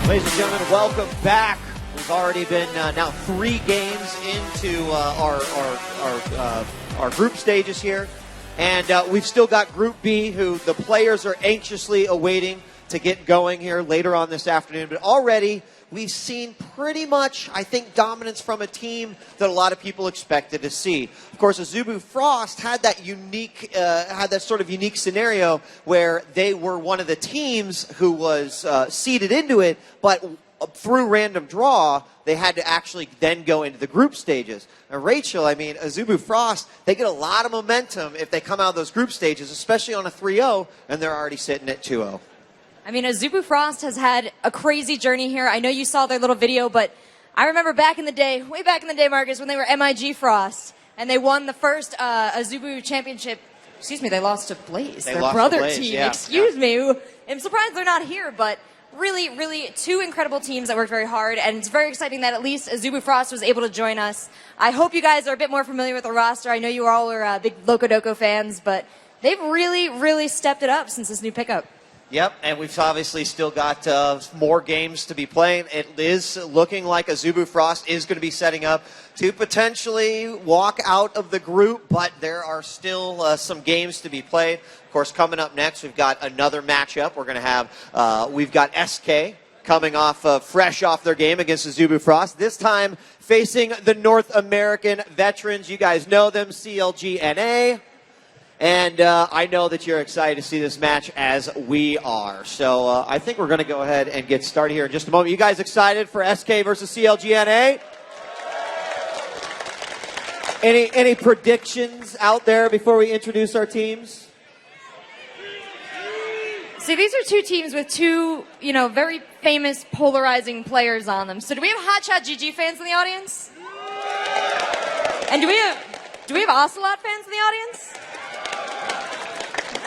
Ladies and gentlemen, welcome back. We've already been now 3 games into our group stages here. And we've still got Group B, who the players are anxiously awaiting to get going here later on this afternoon. But already we've seen pretty much, I think, dominance from a team that a lot of people expected to see. Of course, Azubu Frost had that sort of unique scenario where they were one of the teams who was seeded into it, but through random draw, they had to actually then go into the group stages. Now, Rachel, I mean, Azubu Frost, they get a lot of momentum if they come out of those group stages, especially on a 3-0, and they're already sitting at 2-0. I mean, Azubu Frost has had a crazy journey here. I know you saw their little video, but I remember back in the day, way back in the day, Marcus, when they were MIG Frost, and they won the first Azubu championship. Excuse me, they lost to Blaze, their brother team. Yeah. Excuse me. I'm surprised they're not here, but really, really 2 incredible teams that worked very hard, and it's very exciting that at least Azubu Frost was able to join us. I hope you guys are a bit more familiar with the roster. I know you all are big Loco Doco fans, but they've really, really stepped it up since this new pickup. Yep, and we've obviously still got more games to be playing. It is looking like Azubu Frost is going to be setting up to potentially walk out of the group, but there are still some games to be played. Of course, coming up next, we've got another matchup. We're going to have, we've got SK coming off fresh off their game against Azubu Frost, this time facing the North American veterans. You guys know them, CLG. And I know that you're excited to see this match as we are. So I think we're going to go ahead and get started here in just a moment. You guys excited for SK versus CLGNA? Any predictions out there before we introduce our teams? See, these are 2 teams with 2, very famous polarizing players on them. So do we have HotshotGG fans in the audience? And do we have Ocelote fans in the audience?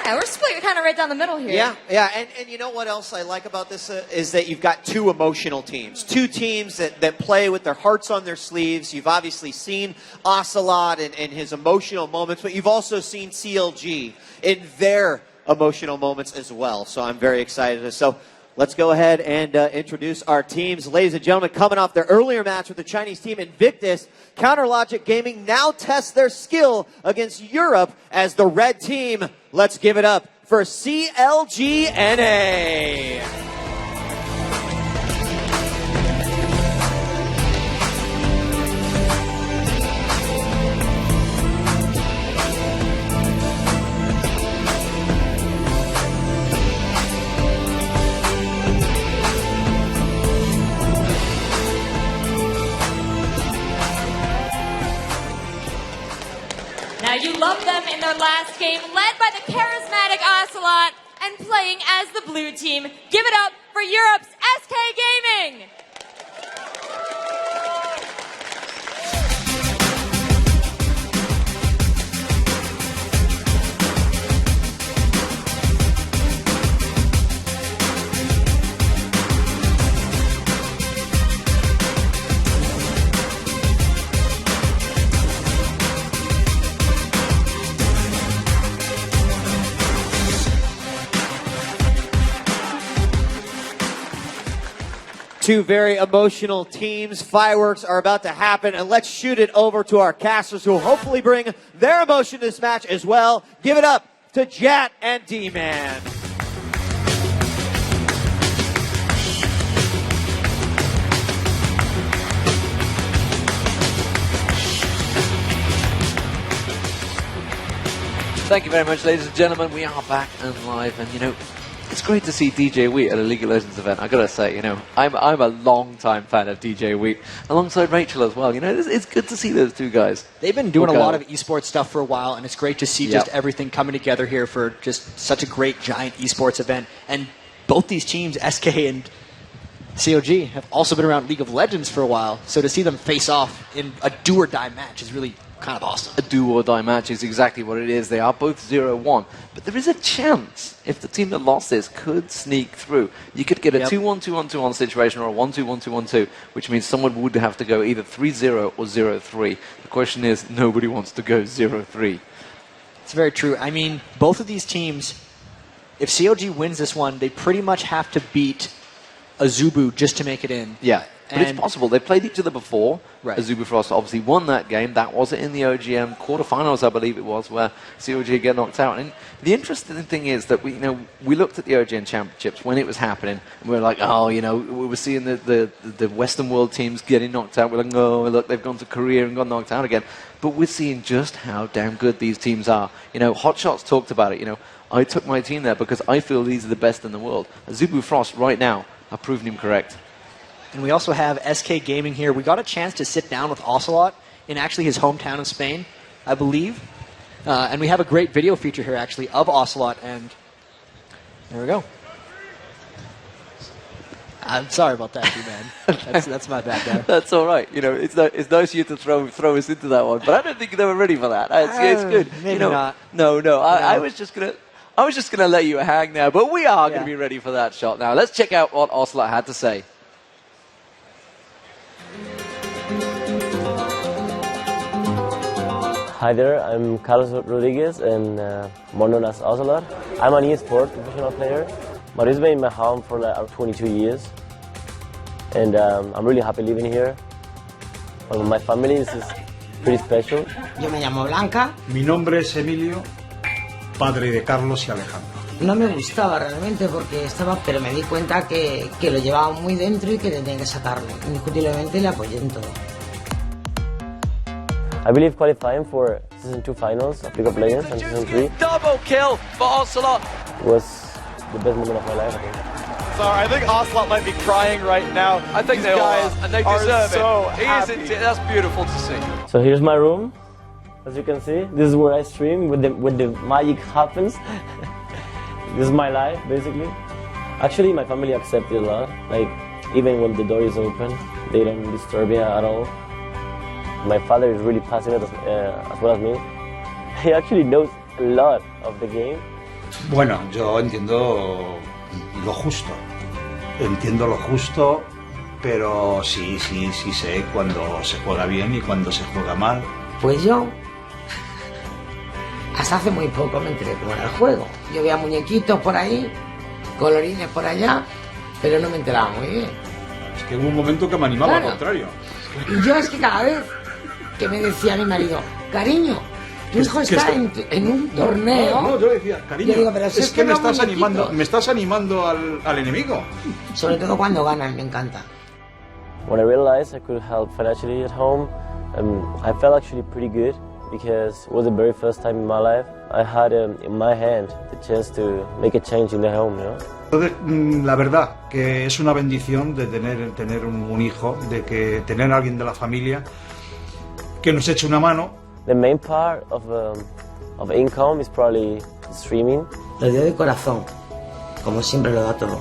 Yeah, we're split kind of right down the middle here. Yeah, and you know what else I like about this is that you've got 2 emotional teams. 2 teams that play with their hearts on their sleeves. You've obviously seen Ocelote and his emotional moments, but you've also seen CLG in their emotional moments as well. So I'm very excited. So let's go ahead and introduce our teams. Ladies and gentlemen, coming off their earlier match with the Chinese team Invictus, Counterlogic Gaming now tests their skill against Europe as the red team. Let's give it up for CLGNA. Now, you loved them in their last game, led by the charismatic Ocelote and playing as the blue team. Give it up for Europe's SK Gaming! Two very emotional teams. Fireworks are about to happen, and let's shoot it over to our casters who will hopefully bring their emotion to this match as well. Give it up to Jat and D-Man. Thank you very much, ladies and gentlemen. We are back and live, and it's great to see DJ Wheat at a League of Legends event. I gotta say, I'm a long-time fan of DJ Wheat, alongside Rachel as well. It's good to see those 2 guys. They've been doing a lot of esports stuff for a while, and it's great to see just everything coming together here for just such a great, giant esports event. And both these teams, SK and CLG, have also been around League of Legends for a while, so to see them face off in a do-or-die match is really kind of awesome. A do-or-die match is exactly what it is. They are both 0-1, but there is a chance if the team that lost this could sneak through. You could get a 2-1, 2-1, 2-1 situation, or a 1-2, 1-2, 1-2, which means someone would have to go either 3-0 or 0-3. The question is, nobody wants to go 0-3. It's very true. I mean, both of these teams, if CLG wins this one, they pretty much have to beat a Zubu just to make it in. Yeah. But it's possible. They played each other before. Right. Azubu Frost obviously won that game. That was it in the OGM quarterfinals, I believe it was, where CLG get knocked out. And the interesting thing is that we looked at the OGM championships when it was happening, and we were like, oh, we were seeing the Western world teams getting knocked out. We're like, oh, look, they've gone to Korea and got knocked out again. But we're seeing just how damn good these teams are. Hotshots talked about it. I took my team there because I feel these are the best in the world. Azubu Frost right now have proven him correct. And we also have SK Gaming here. We got a chance to sit down with Ocelote in actually his hometown of Spain, I believe. And we have a great video feature here, actually, of Ocelote. And there we go. I'm sorry about that, man. That's my bad there. That's all right. It's nice of you to throw us into that one, but I don't think they were ready for that. It's good. Maybe not. No. I was just gonna let you hang there, but we are gonna be ready for that shot now. Let's check out what Ocelote had to say. Hi there, I'm Carlos Rodriguez and more known as Ocelote. I'm an eSport professional player. But it's been in my home for like 22 years. And I'm really happy living here. My family is pretty special. Yo me llamo Blanca. Mi nombre es Emilio, padre de Carlos y Alejandro. No me gustaba realmente pero me di cuenta que lo llevaba muy dentro y que tenía que sacarlo. Indiscutiblemente le apoyé en todo. I believe qualifying for Season 2 finals of League of Legends and Season 3 Double kill for Ocelote. was the best moment of my life, I think. Sorry, I think Ocelote might be crying right now. I think they guys are, and they deserve so it. Happy. That's beautiful to see. So here's my room. As you can see, this is where I stream when the magic happens. This is my life, basically. Actually, my family accepts it a lot. Like, even when the door is open, they don't disturb me at all. My father is really passionate as well as me. He actually knows a lot of the game. Bueno, yo entiendo lo justo. Entiendo lo justo, pero sí sé cuando se juega bien y cuando se juega mal. Pues yo, hasta hace muy poco me enteré cómo era el juego. Yo veía muñequitos por ahí, colorines por allá, pero no me enteraba muy bien. Es que hubo un momento que me animaba al contrario. Y yo es que cada vez que me decía mi marido, cariño, tu hijo está en un torneo. No, yo le decía, cariño, yo digo, pero es que me estás animando al enemigo. Sobre todo cuando ganan, me encanta. When I realized I could help financially at home, I felt actually pretty good because it was the very first time in my life I had in my hand the chance to make a change in the home, Entonces, la verdad que es una bendición de tener un hijo, de que tener a alguien de la familia que nos eche una mano. The main part of income is probably streaming. Lo dio de corazón, como siempre lo da todo.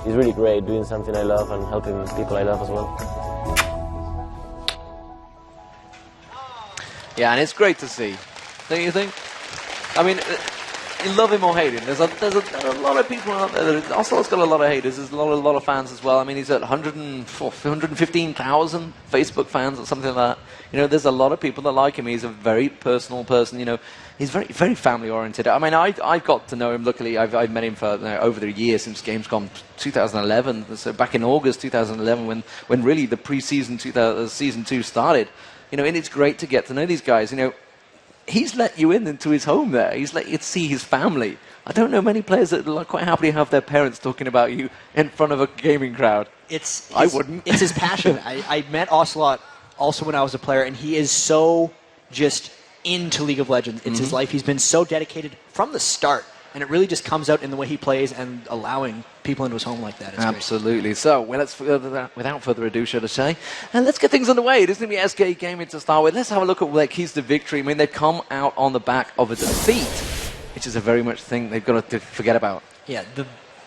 It's really great doing something I love and helping people I love as well. Yeah, and it's great to see, don't you think? I mean, you love him or hate him. There's a lot of people out there. Ocelote's got a lot of haters. There's a lot of fans as well. I mean, he's at 115,000 Facebook fans or something like that. There's a lot of people that like him. He's a very personal person. He's very, very family oriented. I mean, I got to know him. Luckily, I've met him for over the years since Gamescom 2011. So back in August 2011, when really the pre-season season 2 started. And it's great to get to know these guys. He's let you into his home there. He's let you see his family. I don't know many players that quite happily have their parents talking about you in front of a gaming crowd. I wouldn't. It's his passion. I met Ocelote also when I was a player, and he is so just into League of Legends. It's his life. He's been so dedicated from the start, and it really just comes out in the way he plays and allowing people into his home like that. It's Absolutely. Great. So, without further ado, should I say, and let's get things underway. It is going to be SK Gaming to start with. Let's have a look at their keys to victory. I mean, they've come out on the back of a defeat, which is a very much thing they've got to forget about. Yeah,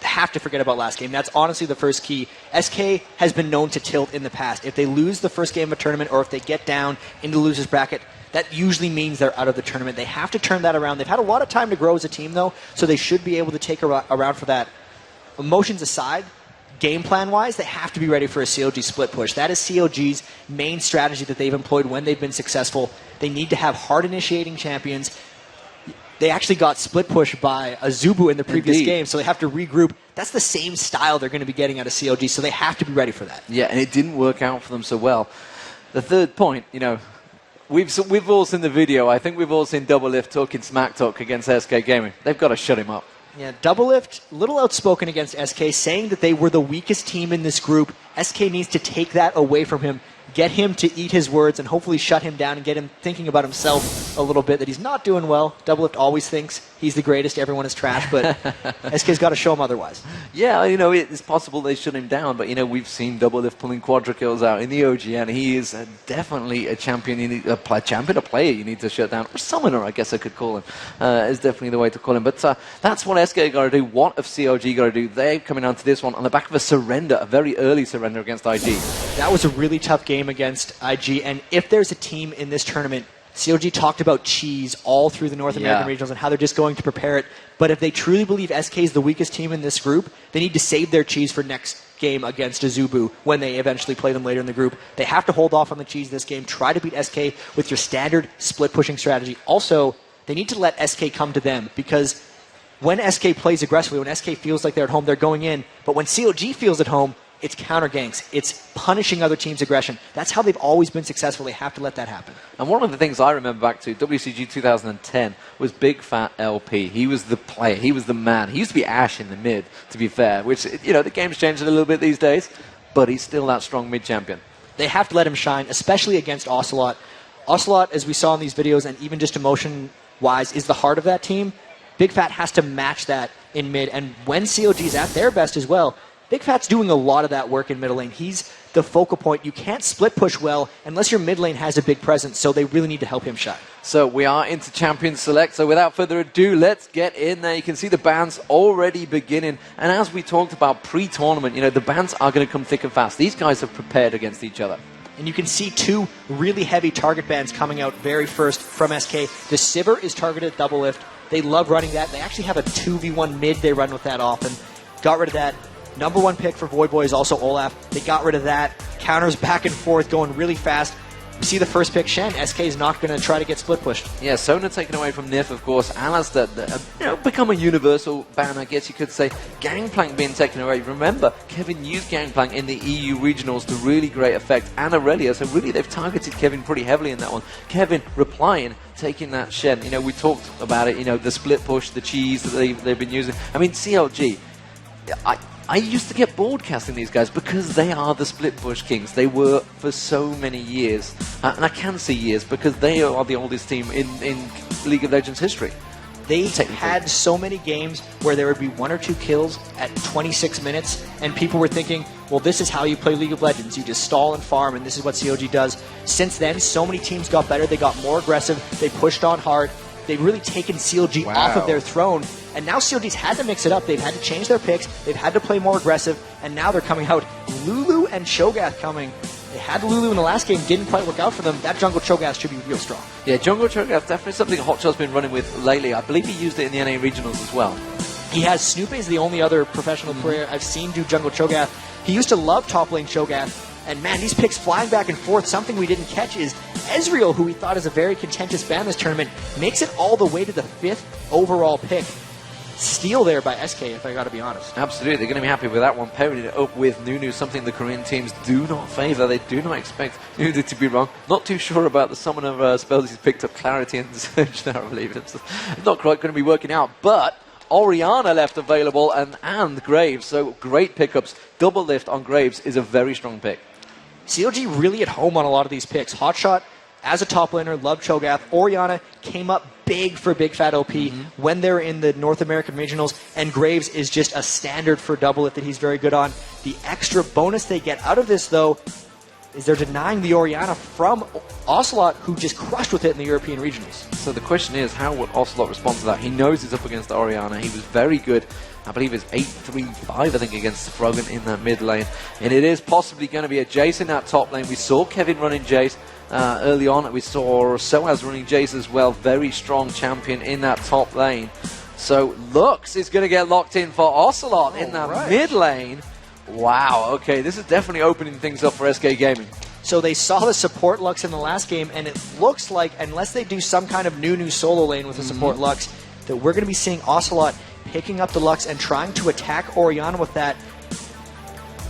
have to forget about last game. That's honestly the first key. SK has been known to tilt in the past. If they lose the first game of a tournament or if they get down into the loser's bracket, that usually means they're out of the tournament. They have to turn that around. They've had a lot of time to grow as a team, though, so they should be able to take around for that. Emotions aside, game plan-wise, they have to be ready for a CLG split push. That is CLG's main strategy that they've employed when they've been successful. They need to have hard initiating champions. they actually got split pushed by a Zubu in the previous game, so they have to regroup. That's the same style they're going to be getting out of CLG, so they have to be ready for that. Yeah, and it didn't work out for them so well. The third point, you know, we've all seen the video. I think we've all seen Doublelift talking smack talk against SK Gaming. They've got to shut him up. Yeah, Doublelift, a little outspoken against SK, saying that they were the weakest team in this group. SK needs to take that away from him, get him to eat his words, and hopefully shut him down and get him thinking about himself a little bit, that he's not doing well. Doublelift always thinks he's the greatest, everyone is trash, but SK's got to show him otherwise. Yeah, you know, it's possible they shut him down, but, you know, we've seen Doublelift pulling quadra kills out in the OGN. He is definitely a champion, a player you need to shut down. Or summoner, I guess I could call him, is definitely the way to call him. But that's what SK got to do. What have CLG got to do? They're coming on to this one on the back of a surrender, a very early surrender against IG. That was a really tough game against IG, and if there's a team in this tournament, CLG talked about cheese all through the North American regionals and how they're just going to prepare it. But if they truly believe SK is the weakest team in this group, they need to save their cheese for next game against Azubu when they eventually play them later in the group. They have to hold off on the cheese this game. Try to beat SK with your standard split pushing strategy. Also, they need to let SK come to them, because when SK plays aggressively, when SK feels like they're at home, they're going in. But when CLG feels at home, it's counter ganks. It's punishing other teams' aggression. That's how they've always been successful. They have to let that happen. And one of the things I remember back to WCG 2010 was Big Fat LP. He was the player. He was the man. He used to be Ash in the mid, to be fair, which, you know, the game's changed a little bit these days, but he's still that strong mid champion. They have to let him shine, especially against Ocelote. Ocelote, as we saw in these videos, and even just emotion-wise, is the heart of that team. Big Fat has to match that in mid, and when CLG's at their best as well, Big Fat's doing a lot of that work in middle lane. He's the focal point. You can't split push well unless your mid lane has a big presence, so they really need to help him shine. So we are into Champion Select, so without further ado, let's get in there. You can see the bans already beginning, and as we talked about pre-tournament, you know, the bans are going to come thick and fast. These guys have prepared against each other. And you can see two really heavy target bans coming out very first from SK. The Sivir is targeted at Doublelift. They love running that. They actually have a 2v1 mid they run with that often. Got rid of that. Number one pick for Voyboy is also Olaf. They got rid of that. Counters back and forth, going really fast. You see the first pick, Shen. SK is not going to try to get split pushed. Yeah, Sona taken away from Nif, of course. Alistair, you know, become a universal ban, I guess you could say. Gangplank being taken away. Remember, Kevin used Gangplank in the EU regionals to really great effect. And Aurelia, so really they've targeted Kevin pretty heavily in that one. Kevin replying, taking that Shen. You know, we talked about it, you know, the split push, the cheese that they've been using. I mean, CLG, I used to get bored casting these guys because they are the split push kings. They were for so many years. And I can see years because they are the oldest team in League of Legends history. They had so many games where there would be 1 or 2 kills at 26 minutes, and people were thinking, well, this is how you play League of Legends. You just stall and farm, and this is what CLG does. Since then, so many teams got better. They got more aggressive. They pushed on hard. They've really taken CLG off of their throne. And now CLG's had to mix it up. They've had to change their picks. They've had to play more aggressive. And now they're coming out. Lulu and Cho'Gath coming. They had Lulu in the last game. Didn't quite work out for them. That jungle Cho'Gath should be real strong. Yeah, jungle Cho'Gath, definitely something HotshotGG's been running with lately. I believe he used it in the NA regionals as well. He has Snoop is the only other professional player I've seen do jungle Cho'Gath. He used to love top lane Cho'Gath. And man, these picks flying back and forth. Something we didn't catch is Ezreal, who we thought is a very contentious ban this tournament, makes it all the way to the 5th overall pick. Steal there by SK, if I got to be honest. Absolutely, they're going to be happy with that one. Pairing it up with Nunu, something the Korean teams do not favour. They do not expect Nunu to be wrong. Not too sure about the summoner spells he's picked up. Clarity and Surge there, I believe. It's not quite going to be working out, but Orianna left available and Graves, so great pickups. Doublelift on Graves is a very strong pick. CLG really at home on a lot of these picks. Hotshot, as a top laner, loved Cho'Gath. Orianna came up big for Big Fat OP when they're in the North American regionals, and Graves is just a standard for Doublelift that he's very good on. The extra bonus they get out of this, though, is they're denying the Orianna from Ocelote, who just crushed with it in the European regionals. So the question is, how would Ocelote respond to that? He knows he's up against the Orianna. He was very good. I believe it's 8-3-5, I think, against Frogan in that mid lane. And it is possibly going to be a Jace in that top lane. We saw Kevin running Jace early on. We saw Soaz running Jace as well. Very strong champion in that top lane. So Lux is going to get locked in for Ocelote in that mid lane. Wow, okay, this is definitely opening things up for SK Gaming. So they saw the support Lux in the last game, and it looks like, unless they do some kind of new solo lane with the support Lux, that we're going to be seeing Ocelote picking up the Lux and trying to attack Orianna with that.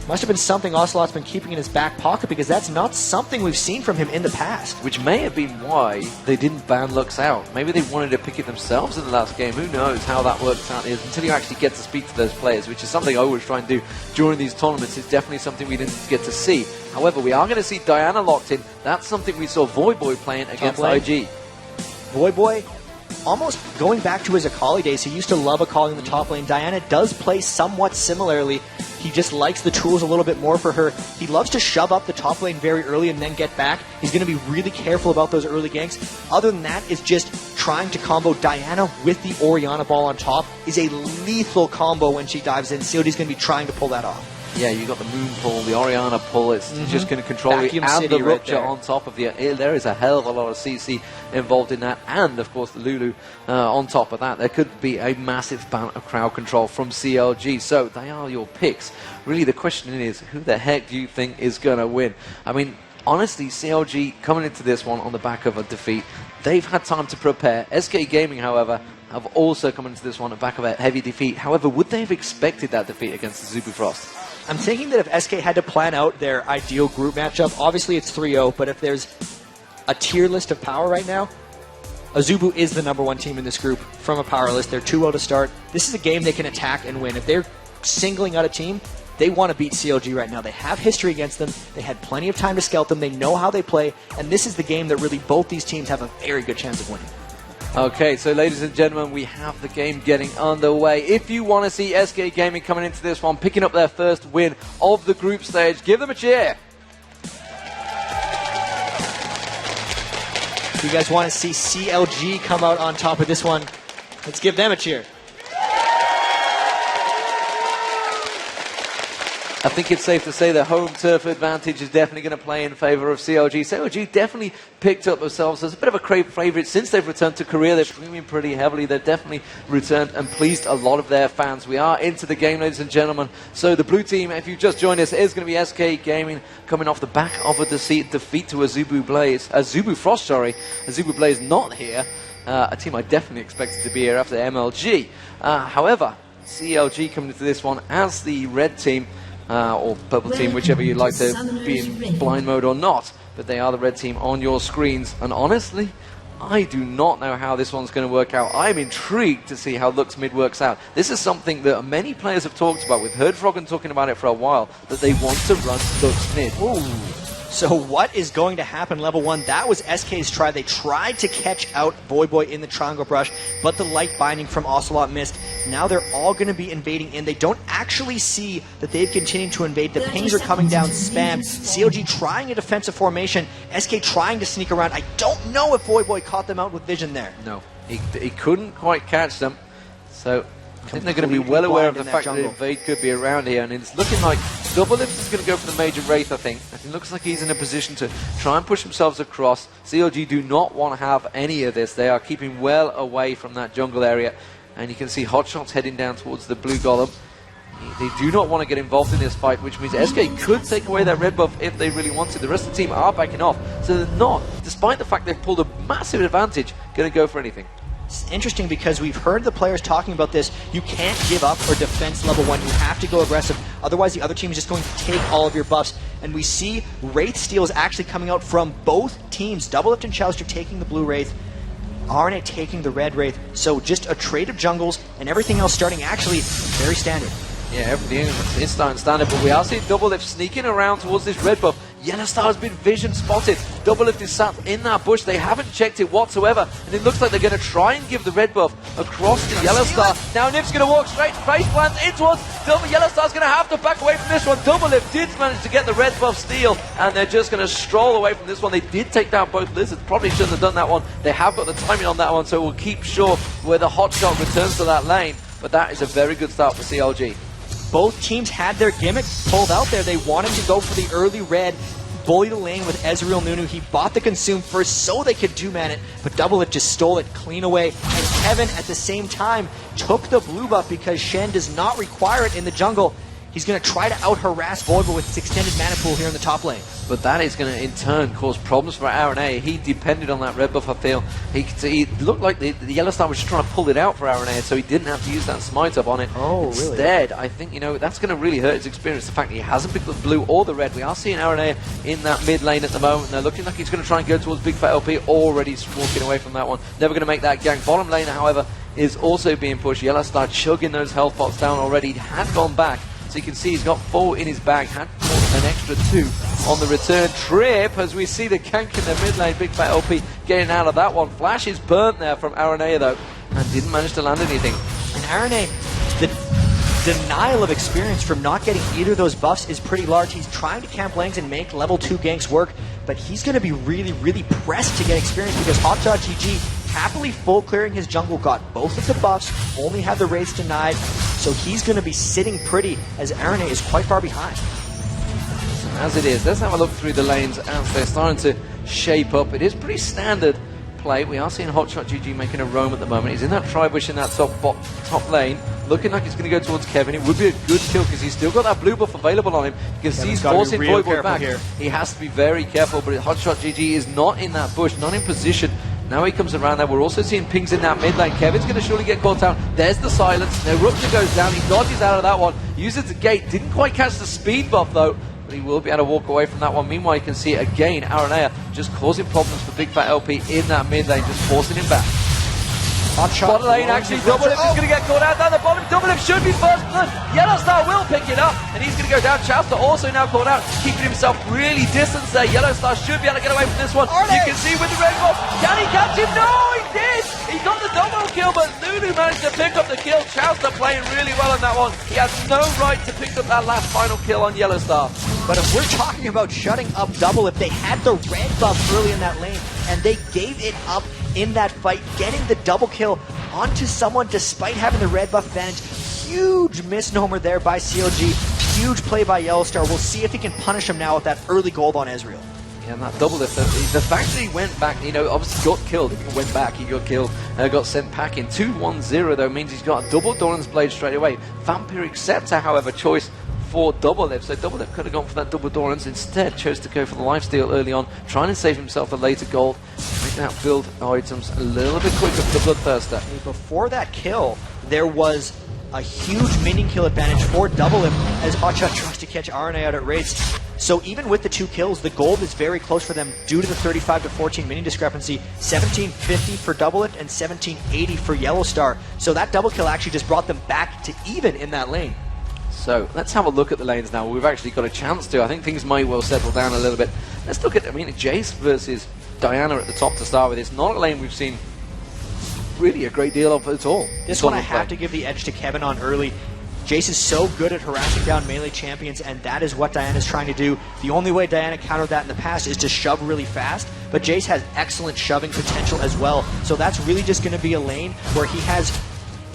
Must have been something Ocelote's been keeping in his back pocket, because that's not something we've seen from him in the past. Which may have been why they didn't ban Lux out. Maybe they wanted to pick it themselves in the last game. Who knows how that works out is until you actually get to speak to those players, which is something I always try and do during these tournaments. It's definitely something we didn't get to see. However, we are going to see Diana locked in. That's something we saw Voyboy playing against IG. Voyboy, almost going back to his Akali days, he used to love Akali in the top lane. Diana does play somewhat similarly. He just likes the tools a little bit more for her. He loves to shove up the top lane very early and then get back. He's going to be really careful about those early ganks. Other than that, is just trying to combo Diana with the Orianna ball on top is a lethal combo when she dives in. CLG's going to be trying to pull that off. Yeah, you got the moon pull, the Orianna pull. It's just going to control Vacuum it, and City the right rupture there. on top of you. There is a hell of a lot of CC involved in that, and of course the Lulu on top of that. There could be a massive amount of crowd control from CLG. So they are your picks. Really, the question is, who the heck do you think is going to win? I mean, honestly, CLG coming into this one on the back of a defeat, they've had time to prepare. SK Gaming, however, have also come into this one on the back of a heavy defeat. However, would they have expected that defeat against the Zubu Frost? I'm thinking that if SK had to plan out their ideal group matchup, obviously it's 3-0, but if there's a tier list of power right now, Azubu is the #1 team in this group from a power list. They're 2-0 to start. This is a game they can attack and win. If they're singling out a team, they want to beat CLG right now. They have history against them. They had plenty of time to scout them. They know how they play, and this is the game that really both these teams have a very good chance of winning. Okay, so ladies and gentlemen, we have the game getting underway. If you want to see SK Gaming coming into this one, picking up their first win of the group stage, give them a cheer. If you guys want to see CLG come out on top of this one, let's give them a cheer. I think it's safe to say the home turf advantage is definitely going to play in favour of CLG. CLG definitely picked up themselves as a bit of a favourite since they've returned to Korea. They're streaming pretty heavily. They've definitely returned and pleased a lot of their fans. We are into the game, ladies and gentlemen. So the blue team, if you've just joined us, is going to be SK Gaming, coming off the back of a defeat to Azubu Frost, sorry. Azubu Blaze not here. A team I definitely expected to be here after MLG. However, CLG coming into this one as the red team, or purple team, whichever you'd like to be in blind mode or not, but they are the red team on your screens. And honestly, I do not know how this one's going to work out. I'm intrigued to see how Lux Mid works out. This is something that many players have talked about. We've heard Froggen talking about it for a while, that they want to run Lux Mid. Ooh. So what is going to happen, level 1? That was SK's try. They tried to catch out Voyboy in the triangle brush, but the light binding from Ocelote missed. Now they're all going to be invading in. They don't actually see that they've continued to invade. The pings are coming down, spam. CLG trying a defensive formation. SK trying to sneak around. I don't know if Voyboy caught them out with vision there. No, he couldn't quite catch them. So I think they're going to be well aware of the fact that Invade could be around here, and it's looking like Doublelift is going to go for the major Wraith, I think. It looks like he's in a position to try and push themselves across. CLG do not want to have any of this. They are keeping well away from that jungle area, and you can see Hotshot's heading down towards the blue golem. They do not want to get involved in this fight, which means SK could take away that red buff if they really wanted. The rest of the team are backing off, so they're not, despite the fact they've pulled a massive advantage, going to go for anything. It's interesting because we've heard the players talking about this. You can't give up or defense level 1. You have to go aggressive. Otherwise, the other team is just going to take all of your buffs. And we see Wraith steals actually coming out from both teams. Doublelift and Chouster taking the blue Wraith. RNA taking the red Wraith. So just a trade of jungles and everything else starting actually very standard. Yeah, everything is starting standard, but we are seeing Doublelift sneaking around towards this red buff. Yellowstar has been vision spotted. Doublelift is sat in that bush. They haven't checked it whatsoever, and it looks like they're going to try and give the red buff across to Yellowstar. Now Nif's going to walk straight face plant in towards Yellowstar's going to have to back away from this one. Doublelift did manage to get the red buff steal, and they're just going to stroll away from this one. They did take down both Lizards. Probably shouldn't have done that one. They have got the timing on that one, so we'll keep sure where the Hotshot returns to that lane. But that is a very good start for CLG. Both teams had their gimmick pulled out there. They wanted to go for the early red, bully the lane with Ezreal Nunu. He bought the consume first so they could do-man it, but Doublelift just stole it clean away. And Kevin, at the same time, took the blue buff because Shen does not require it in the jungle. He's going to try to out-harass Voyboy with his extended mana pool here in the top lane. But that is going to, in turn, cause problems for RNA. He depended on that red buff, I feel. He looked like the Yellow Star was just trying to pull it out for RNA, so he didn't have to use that smite up on it. Oh, really? Instead, I think, that's going to really hurt his experience, the fact that he hasn't picked up the blue or the red. We are seeing RNA in that mid lane at the moment. They're looking like he's going to try and go towards Big Fat LP, already walking away from that one. Never going to make that gank. Bottom lane, however, is also being pushed. Yellow Star chugging those health pots down already. He had gone back. So you can see he's got 4 in his bag, had an extra 2 on the return trip as we see the gank in the mid lane. Big Fat LP getting out of that one. Flash is burnt there from Aranea though, and didn't manage to land anything. And Aranea, the denial of experience from not getting either of those buffs is pretty large. He's trying to camp lanes and make level 2 ganks work, but he's going to be really, really pressed to get experience because HotshotGG happily full clearing his jungle, got both of the buffs, only had the raids denied, so he's going to be sitting pretty as Aranea is quite far behind. As it is, let's have a look through the lanes as they're starting to shape up. It is pretty standard play. We are seeing HotshotGG making a roam at the moment. He's in that tri-bush in that top lane, looking like he's going to go towards Kevin. It would be a good kill because he's still got that blue buff available on him because he's forcing Voyboy back. Here. He has to be very careful, but HotshotGG is not in that bush, not in position. Now he comes around there. We're also seeing pings in that mid lane. Kevin's going to surely get caught out. There's the silence. The Rupture goes down. He dodges out of that one. Uses the gate. Didn't quite catch the speed buff though, but he will be able to walk away from that one. Meanwhile, you can see again Aranea just causing problems for Big Fat LP in that mid lane, just forcing him back. Bottom lane actually, Doublelift is going to get caught out down the bottom. Doublelift should be first blood. Yellow Star will pick it up, and he's going to go down. Chowster also now caught out, keeping himself really distanced there. Yellow Star should be able to get away from this one. You can see with the red buff, can he catch him? No, he did! He got the double kill, but Lulu managed to pick up the kill. Chowster playing really well on that one. He has no right to pick up that last final kill on Yellow Star. But if we're talking about shutting up Doublelift, they had the red buff early in that lane, and they gave it up in that fight, getting the double kill onto someone despite having the red buff advantage. Huge misnomer there by CLG. Huge play by Yellowstar. We'll see if he can punish him now with that early gold on Ezreal. Yeah, and that Doublelift, the fact that he went back, obviously got killed. He went back, he got killed, got sent packing. 2-1-0 though means he's got a double Doran's Blade straight away. Vampiric Scepter, however, choice for Doublelift. So Doublelift could have gone for that double Doran's, instead chose to go for the lifesteal early on, trying to save himself a later gold, make that build items a little bit quicker for the Bloodthirster. Before that kill, there was a huge minion kill advantage for Doublelift as Hotshot tries to catch RNA out at raids. So even with the 2 kills, the gold is very close for them due to the 35 to 14 minion discrepancy. 1750 for Doublelift and 1780 for Yellowstar. So that double kill actually just brought them back to even in that lane. So let's have a look at the lanes now. We've actually got a chance to. I think things might well settle down a little bit. Let's look at, Jace versus Diana at the top to start with. It's not a lane we've seen really a great deal of at all. This one I have to give the edge to Kevin on early. Jace is so good at harassing down melee champions, and that is what Diana's trying to do. The only way Diana countered that in the past is to shove really fast, but Jace has excellent shoving potential as well. So that's really just going to be a lane where he has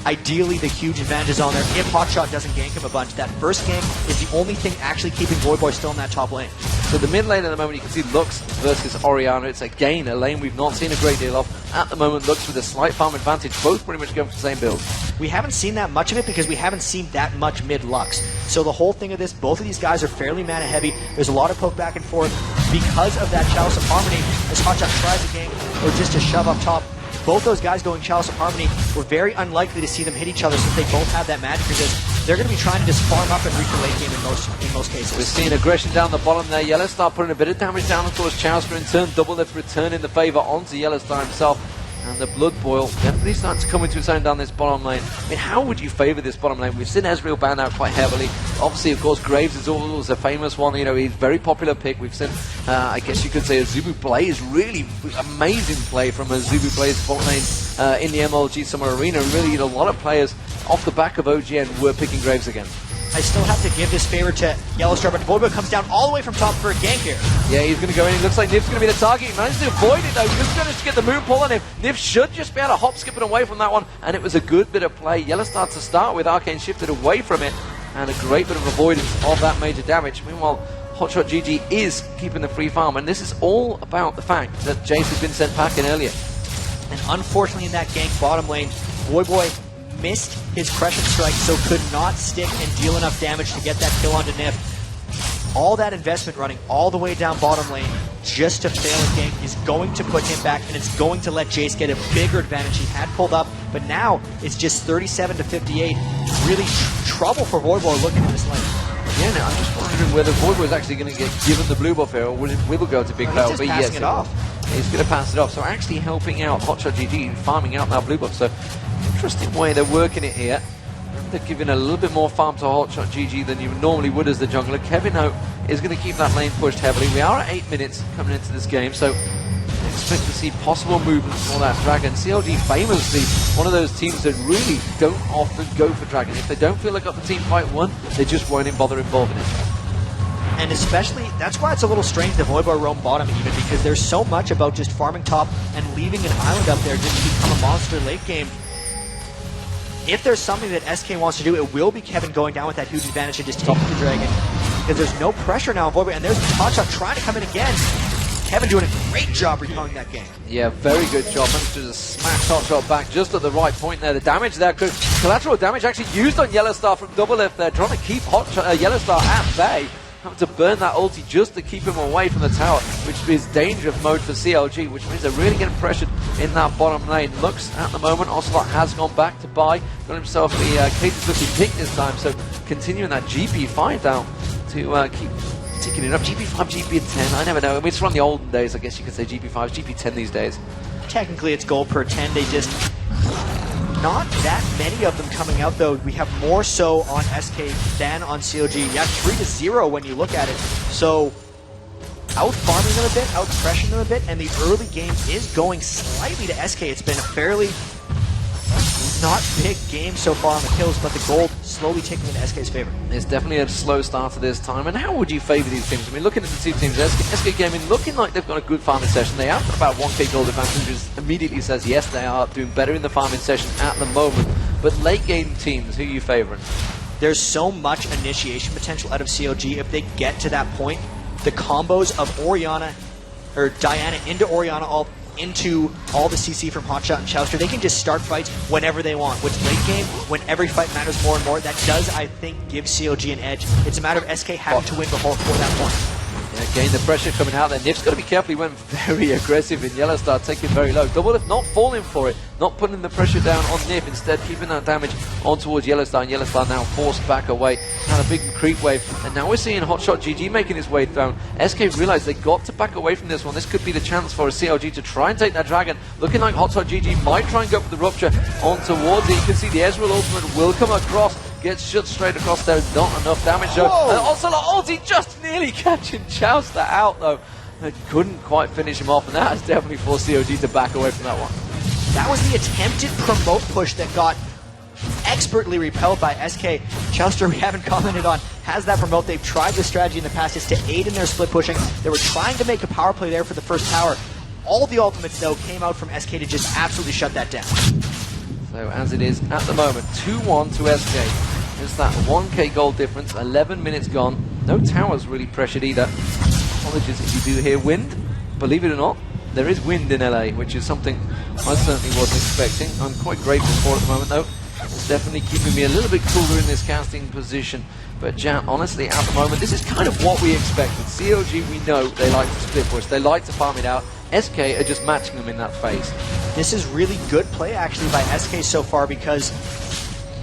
ideally the huge advantages on there if Hotshot doesn't gank him a bunch. That first gank is the only thing actually keeping Voyboy still in that top lane. So the mid lane at the moment, you can see Lux versus Orianna. It's again a lane we've not seen a great deal of. At the moment, Lux with a slight farm advantage, both pretty much going for the same build. We haven't seen that much of it because we haven't seen that much mid-Lux. So the whole thing of this, both of these guys are fairly mana heavy. There's a lot of poke back and forth because of that Chalice of Harmony as Hotshot tries a gank or just to shove up top. Both those guys going Chalice of Harmony, we're very unlikely to see them hit each other since they both have that magic because they're going to be trying to just farm up and reach the late game in most cases. We're seeing aggression down the bottom there. Yellowstar putting a bit of damage down towards Chowster in turn. Doublelift returning the favour onto Yellowstar himself. And the Blood Boil definitely starting to come into its own down this bottom lane. How would you favour this bottom lane? We've seen Ezreal banned out quite heavily. Obviously, of course, Graves is always a famous one. He's a very popular pick. We've seen, I guess you could say, a Zubu play is really amazing play from a Zubu player's bot lane in the MLG Summer Arena. Really, a lot of players off the back of OGN were picking Graves again. I still have to give this favor to Yellowstar, but Voyboy comes down all the way from top for a gank here. Yeah, he's going to go in. It looks like Nif's going to be the target. He managed to avoid it, though. Just managed to get the moon pull on him. Nif should just be able to hop skipping away from that one, and it was a good bit of play. Yellowstar to start with, Arcane shifted away from it, and a great bit of avoidance of that major damage. Meanwhile, HotshotGG is keeping the free farm, and this is all about the fact that Jace has been sent packing earlier. And unfortunately in that gank bottom lane, Voyboy missed his Crescent Strike, so could not stick and deal enough damage to get that kill onto Nif. All that investment running all the way down bottom lane just to fail a gank is going to put him back, and it's going to let Jace get a bigger advantage. He had pulled up, but now it's just 37 to 58. Really trouble for Voyboy looking at this lane. Yeah, now I'm just wondering whether Voyboy is actually going to get given the blue buff here, or will it go to big He's fail? just passing it off. He's going to pass it off, so actually helping out HotshotGG, farming out that blue buff. So interesting way they're working it here. They're giving a little bit more farm to HotshotGG than you normally would as the jungler. Kevin Ho is going to keep that lane pushed heavily. We are at 8 minutes coming into this game, so expect to see possible movements for that Dragon. CLG famously one of those teams that really don't often go for Dragon. If they don't feel like got the team fight won, they just won't bother involving it. And especially, that's why it's a little strange that Voyboy roam bottom even, because there's so much about just farming top and leaving an island up there just to become a monster late game. If there's something that SK wants to do, it will be Kevin going down with that huge advantage and just taking the Dragon. Because there's no pressure now on Voyboy, and there's HotShot trying to come in again. Kevin doing a great job recalling that game. Yeah, very good job. Managed to just smash HotShot back just at the right point there. The damage there, collateral damage actually used on Yellowstar from Doublelift there, trying to keep Yellowstar at bay. Having to burn that ulti just to keep him away from the tower, which is danger mode for CLG, which means they're really getting pressured in that bottom lane. Looks at the moment, Ocelote has gone back to buy, got himself the Caden's looking pick this time, so continuing that GP5 down to keep ticking it up. GP5, GP10, I never know. I mean, it's from the olden days, I guess you could say GP5, GP10 these days. Technically it's gold per 10, they just... Not that many of them coming out, though. We have more so on SK than on CLG. Yeah, 3-0 when you look at it. So, out-farming them a bit, out-pressuring them a bit, and the early game is going slightly to SK. It's been a fairly not big game so far on the kills, but the gold slowly taking in SK's favor. It's definitely a slow start to this time. And how would you favor these teams? I mean, looking at the two teams, SK Gaming looking like they've got a good farming session. They have got about 1k gold advantage, which immediately says yes, they are doing better in the farming session at the moment. But late game teams, who are you favoring? There's so much initiation potential out of CLG if they get to that point. The combos of Orianna, or Diana into Orianna, all into all the CC from HotShot and Chowster, they can just start fights whenever they want. Which late game, when every fight matters more and more, that does, I think, give CLG an edge. It's a matter of SK having to win before that point. Yeah, again, the pressure coming out there. Nif's got to be careful. He went very aggressive in Yellowstar, taking very low. Doublelift not falling for it, not putting the pressure down on Nif, instead keeping that damage on towards Yellowstar, and Yellowstar now forced back away. Had a big creep wave, and now we're seeing HotshotGG making his way down. SK realized they got to back away from this one. This could be the chance for a CLG to try and take that Dragon. Looking like HotshotGG might try and go for the Rupture on towards it. You can see the Ezreal ultimate will come across. Gets shot straight across there, not enough damage though. And also ulti just nearly catching Chowster out though. They couldn't quite finish him off, and that has definitely forced CLG to back away from that one. That was the attempted promote push that got expertly repelled by SK. Chowster, we haven't commented on, has that promote. They've tried this strategy in the past. It's to aid in their split pushing. They were trying to make a power play there for the first tower. All the ultimates though came out from SK to just absolutely shut that down. So as it is at the moment, 2-1 to SK. It's that 1k gold difference, 11 minutes gone. No towers really pressured either. Apologies if you do hear wind. Believe it or not, there is wind in LA, which is something I certainly wasn't expecting. I'm quite grateful for it at the moment though. It's definitely keeping me a little bit cooler in this casting position. But Jan, honestly, at the moment, this is kind of what we expected. CLG, we know they like to split push. They like to farm it out. SK are just matching them in that phase. This is really good play actually by SK so far, because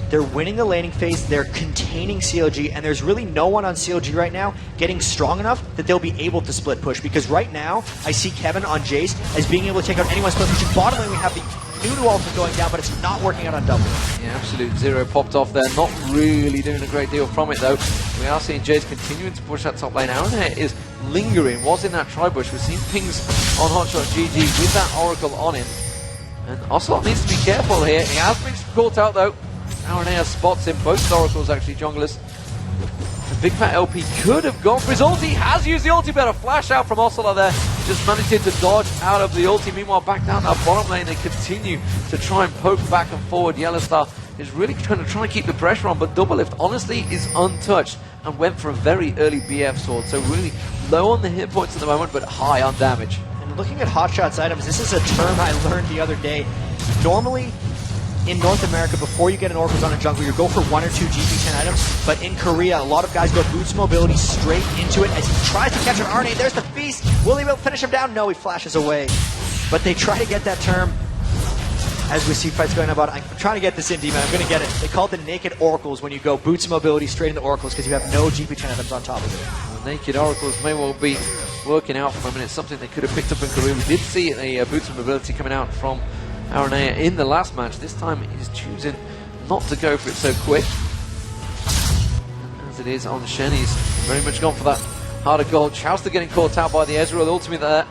they're winning the laning phase, they're containing CLG, and there's really no one on CLG right now getting strong enough that they'll be able to split push. Because right now, I see Kevin on Jace as being able to take out anyone's split push. Bottom lane, we have the Nunu ultimate going down, but it's not working out on double. Yeah, absolute zero popped off there. Not really doing a great deal from it though. We are seeing Jace continuing to push that top lane. Arrowhead is lingering, was in that tri-bush. We've seen pings on HotshotGG with that Oracle on him. And Ocelote needs to be careful here. He has been caught out though. Aranea spots him, both Oracles actually junglers. The Big Fat LP could have gone for his ulti, has used the ulti, but a flash out from Ocelote there. Just managed to dodge out of the ulti. Meanwhile, back down that bottom lane, they continue to try and poke back and forward. Yellowstar is really trying to keep the pressure on, but Doublelift honestly is untouched and went for a very early BF sword. So really low on the hit points at the moment, but high on damage. And looking at HotShot's items, this is a term I learned the other day. Normally, in North America, before you get an Oracles on a jungle, you go for 1 or 2 GP10 items. But in Korea, a lot of guys go boots mobility straight into it as he tries to catch an RNA. There's the feast. Will he be able to finish him down? No, he flashes away. But they try to get that term. As we see fights going about, I'm trying to get this in, D-Man. I'm going to get it. They call it the naked Oracles when you go boots mobility straight into Oracles because you have no GP10 items on top of it. The naked Oracles may well be working out for them, and it's something they could have picked up in Korea. We did see a boots of mobility coming out from Aranea in the last match. This time he's choosing not to go for it so quick. As it is on Shen, he's very much gone for that heart of gold. Chowster getting caught out by the Ezreal ultimate there.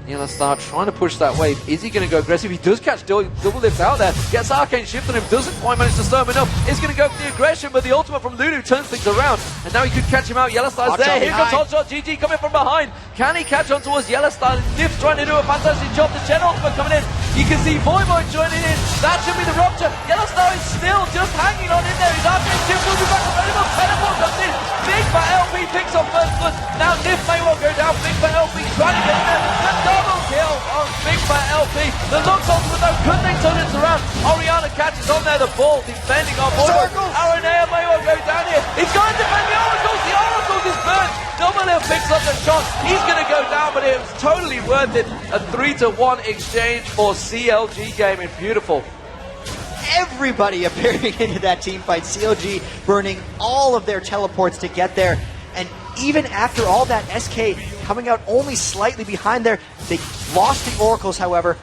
Yellowstar trying to push that wave. Is he going to go aggressive? He does catch Doublelift out there. Gets Arcane Shift on him. Doesn't quite manage to slow him enough. Is going to go for the aggression, but the ultimate from Lulu turns things around. And now he could catch him out. Yellowstar's there. Here comes HotshotGG coming from behind. Can he catch on towards Yellowstar? Nif trying to do a fantastic job. The Gen ultimate coming in. You can see Voyboy joining in. That should be the rupture. Yellowstar is still just hanging on in there. His Arcane Shift will be back available. Teleport comes in. Big Fat LP picks up first blood. Now Nif may well go down. Big Fat LP trying to get in there. The double kill on Big Fat LP. The Lux ultimate though, could they turn it around? Orianna catches on there, the ball defending on Voyboy. Aranea may well go down here. He's going to defend the Oracles. The Oracles is burned. Doublelift picks up the shot. He's going to go down, but it was totally worth it. A 3-to-1 exchange for CLG Gaming. Beautiful. Everybody appearing into that team fight. CLG burning all of their teleports to get there. And even after all that, SK coming out only slightly behind there. They lost the Oracles, however.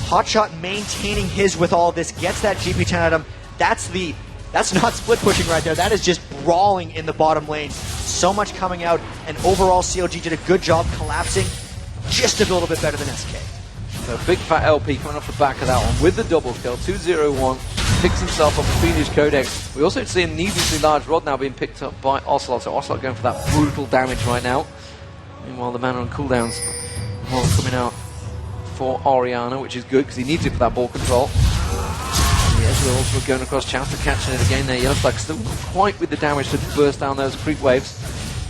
Hotshot maintaining his with all of this, gets that GP10 item. That's not split pushing right there. That is just brawling in the bottom lane. So much coming out, and overall CLG did a good job collapsing just a little bit better than SK. So Big Fat LP coming off the back of that one with the double kill. 2-0-1, picks himself up a Fiendish Codex. We also see a needlessly large rod now being picked up by Ocelote. So Ocelote going for that brutal damage right now. Meanwhile, the man on cooldowns coming out for Orianna, which is good because he needs it for that ball control. The Ezreal also going across, Chowster catching it again there. Yellowstar still not quite with the damage to burst down those creep waves.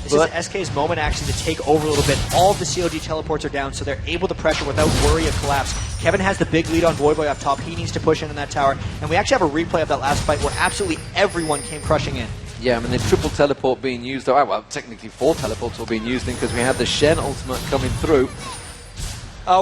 This is SK's moment actually to take over a little bit. All of the CLG teleports are down, so they're able to pressure without worry of collapse. Kevin has the big lead on Voyboy up top. He needs to push in that tower. And we actually have a replay of that last fight where absolutely everyone came crushing in. Yeah, I mean, the triple teleport being used, well, technically 4 teleports were being used in because we had the Shen ultimate coming through.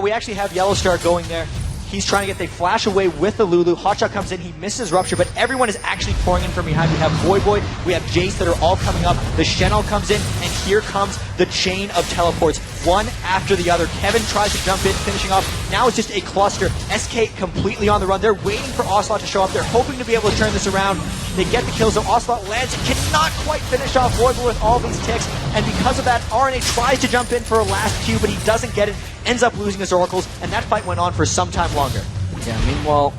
We actually have Yellowstar going there. He's trying to get the flash away with the Lulu. Hotshot comes in, he misses Rupture, but everyone is actually pouring in from behind. We have Voyboy, we have Jace that are all coming up. The Shen all comes in, and here comes the chain of teleports, one after the other. Kevin tries to jump in, finishing off. Now it's just a cluster. SK completely on the run. They're waiting for Ocelote to show up. They're hoping to be able to turn this around. They get the kill, so Ocelote lands, cannot quite finish off Voyboy with all these ticks, and because of that, RNA tries to jump in for a last Q, but he doesn't get it, ends up losing his Oracles, and that fight went on for some time longer. Yeah, meanwhile,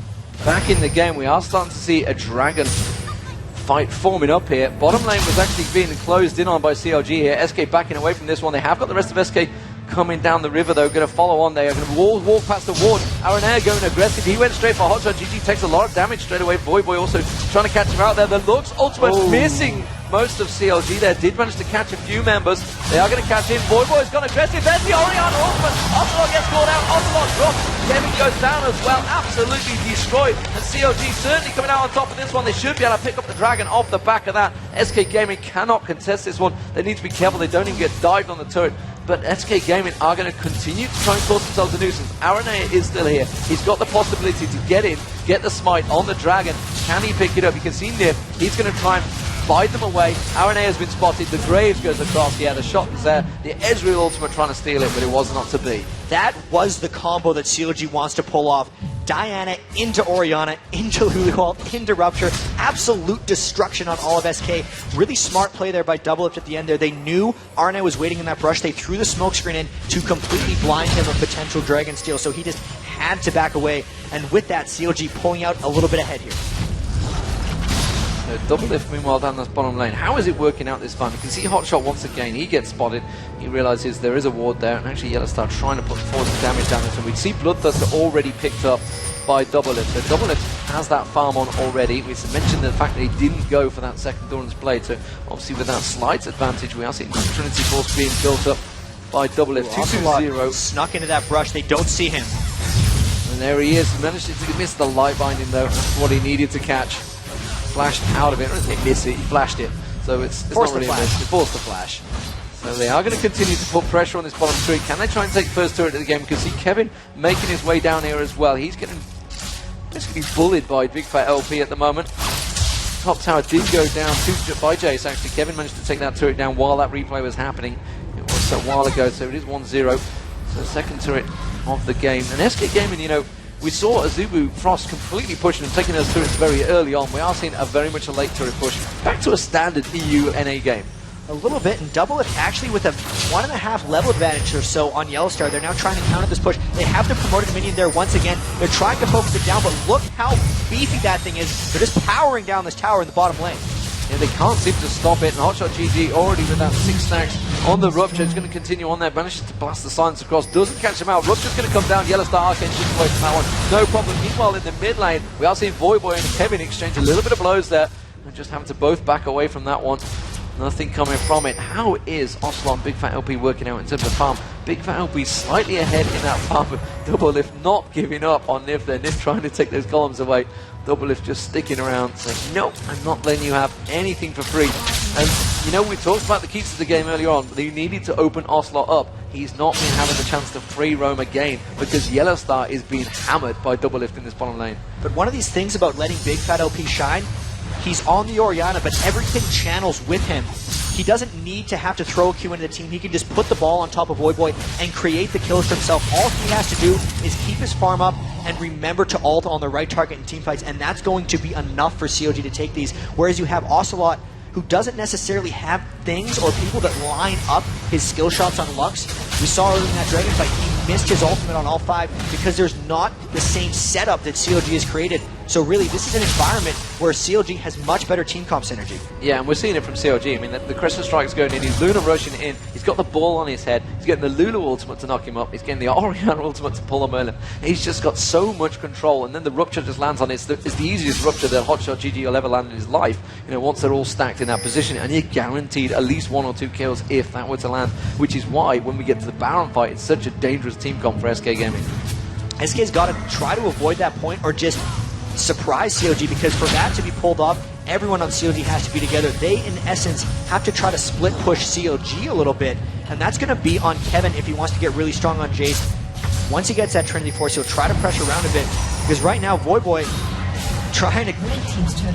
back in the game, we are starting to see a Dragon fight forming up here. Bottom lane was actually being closed in on by CLG here. SK backing away from this one. They have got the rest of SK coming down the river, though. Going to follow on. They are going to walk past the ward. Aranea going aggressive. He went straight for HotshotGG. Takes a lot of damage straight away. Voyboy also trying to catch him out there. The Lux ultimate missing most of CLG there. Did manage to catch a few members. They are going to catch him. Voyboy's gone aggressive. There's the Orianna ultimate. Ocelote gets called out. Ocelote drops. Kevin goes down as well. Absolutely destroyed. And CLG certainly coming out on top of this one. They should be able to pick up the Dragon off the back of that. SK Gaming cannot contest this one. They need to be careful. They don't even get dived on the turret. But SK Gaming are going to continue to try and cause themselves a nuisance. Aranea is still here. He's got the possibility to get in, get the smite on the Dragon. Can he pick it up? You can see Nip. He's going to try and bide them away. Aranea has been spotted. The Graves goes across. Yeah, the shot was there. The Ezreal ultimate trying to steal it, but it was not to be. That was the combo that CLG wants to pull off. Diana into Orianna, into Lulu, into Rupture. Absolute destruction on all of SK. Really smart play there by Doublelift at the end there. They knew Aranea was waiting in that brush. They threw the smoke screen in to completely blind him of potential Dragon Steal, so he just had to back away. And with that, CLG pulling out a little bit ahead here. So Doublelift meanwhile down this bottom lane. How is it working out this time? You can see Hotshot once again. He gets spotted. He realizes there is a ward there, and actually Yellowstar trying to put force damage down this. And we see Bloodthirster already picked up by Doublelift. So Doublelift has that farm on already. We mentioned the fact that he didn't go for that second Doran's Blade. So obviously with that slight advantage, we are seeing Trinity Force being built up by Doublelift. 2-2-0. Snuck into that brush. They don't see him. And there he is. He managed to miss the light binding though. That's what he needed to catch. Flashed out of it. Or didn't he miss it? He flashed it. So it's not really a miss. He forced the flash. So they are going to continue to put pressure on this bottom three. Can they try and take first turret of the game? We can see Kevin making his way down here as well. He's getting basically bullied by Big Fat LP at the moment. Top tower did go down by Jace. Actually, Kevin managed to take that turret down while that replay was happening. It was a while ago, so it is 1-0. So second turret of the game. And SK Gaming, you know, we saw Azubu Frost completely pushing and taking those turrets very early on. We are seeing a very much a late turret push. Back to a standard EU NA game. A little bit, and Doublelift actually with a 1.5 level advantage or so on Yellowstar. They're now trying to counter this push. They have the promoted minion there once again. They're trying to focus it down, but look how beefy that thing is. They're just powering down this tower in the bottom lane. Yeah, they can't seem to stop it, and HotshotGG already with that 6 stacks on the Rupture. Is going to continue on there, manages to blast the silence across, doesn't catch him out. Rupture's going to come down, Yellowstar Arcane shoots away from that one, no problem. Meanwhile in the mid lane, we are seeing Voyboy and Kevin exchange a little bit of blows there, and just having to both back away from that one. Nothing coming from it. How is Ocelote and Big Fat LP working out in terms of farm? Big Fat LP slightly ahead in that farm, but Doublelift not giving up on Nif there. Nif trying to take those columns away. Doublelift just sticking around saying, nope, I'm not letting you have anything for free. And, you know, we talked about the keys to the game earlier on, but you needed to open Ocelote up. He's not been having the chance to free roam again because Yellowstar is being hammered by Doublelift in this bottom lane. But one of these things about letting Big Fat LP shine, he's on the Orianna, but everything channels with him. He doesn't need to have to throw a Q into the team. He can just put the ball on top of Voyboy and create the kills for himself. All he has to do is keep his farm up and remember to ult on the right target in team fights, and that's going to be enough for CLG to take these. Whereas you have Ocelote, who doesn't necessarily have things or people that line up his skill shots on Lux. We saw early in that Dragon fight, he missed his ultimate on all 5 because there's not the same setup that CLG has created. So really, this is an environment where CLG has much better team comp synergy. Yeah, and we're seeing it from CLG. I mean, the Crescent Strike's going in, he's Luna rushing in, he's got the ball on his head, he's getting the Lulu ultimate to knock him up, he's getting the Orianna ultimate to pull him Merlin. He's just got so much control, and then the Rupture just lands on it. It's the easiest Rupture that HotshotGG will ever land in his life, you know, once they're all stacked in that position, and you're guaranteed at least 1 or 2 kills if that were to land, which is why when we get to the Baron fight, it's such a dangerous team comp for SK Gaming. SK's got to try to avoid that point or just surprise CLG, because for that to be pulled off, everyone on CLG has to be together. They, in essence, have to try to split push CLG a little bit, and that's going to be on Kevin if he wants to get really strong on Jace. Once he gets that Trinity Force, he'll try to pressure around a bit, because right now, Voyboy trying to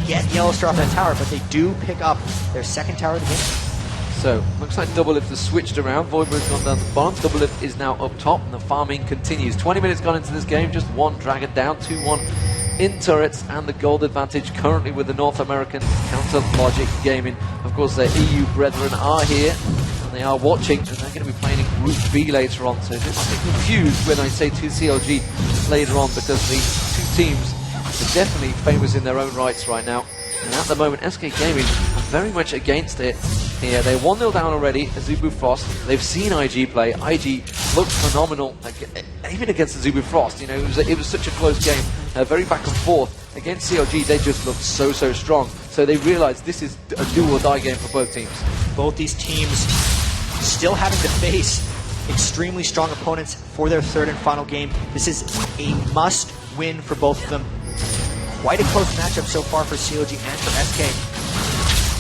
get Yellowstar off that tower, but they do pick up their second tower of the game. So, looks like Doublelift has switched around. Voyboy's gone down the bottom. Doublelift is now up top, and the farming continues. 20 minutes gone into this game, just 1 Dragon down, 2-1 in turrets, and the gold advantage currently with the North American Counter Logic Gaming. Of course, their EU brethren are here, and they are watching, and they're going to be playing in Group B later on. So don't get confused when I say 2 CLG later on, because these 2 teams are definitely famous in their own rights right now. And at the moment, SK Gaming are very much against it here. They're 1-0 down already, Azubu Frost. They've seen IG play. IG looked phenomenal, even against Azubu Frost. You know, it was such a close game, very back and forth. Against CLG, they just looked so strong. So they realized this is a do or die game for both teams. Both these teams still having to face extremely strong opponents for their 3rd and final game. This is a must win for both of them. Quite a close matchup so far for CLG and for SK.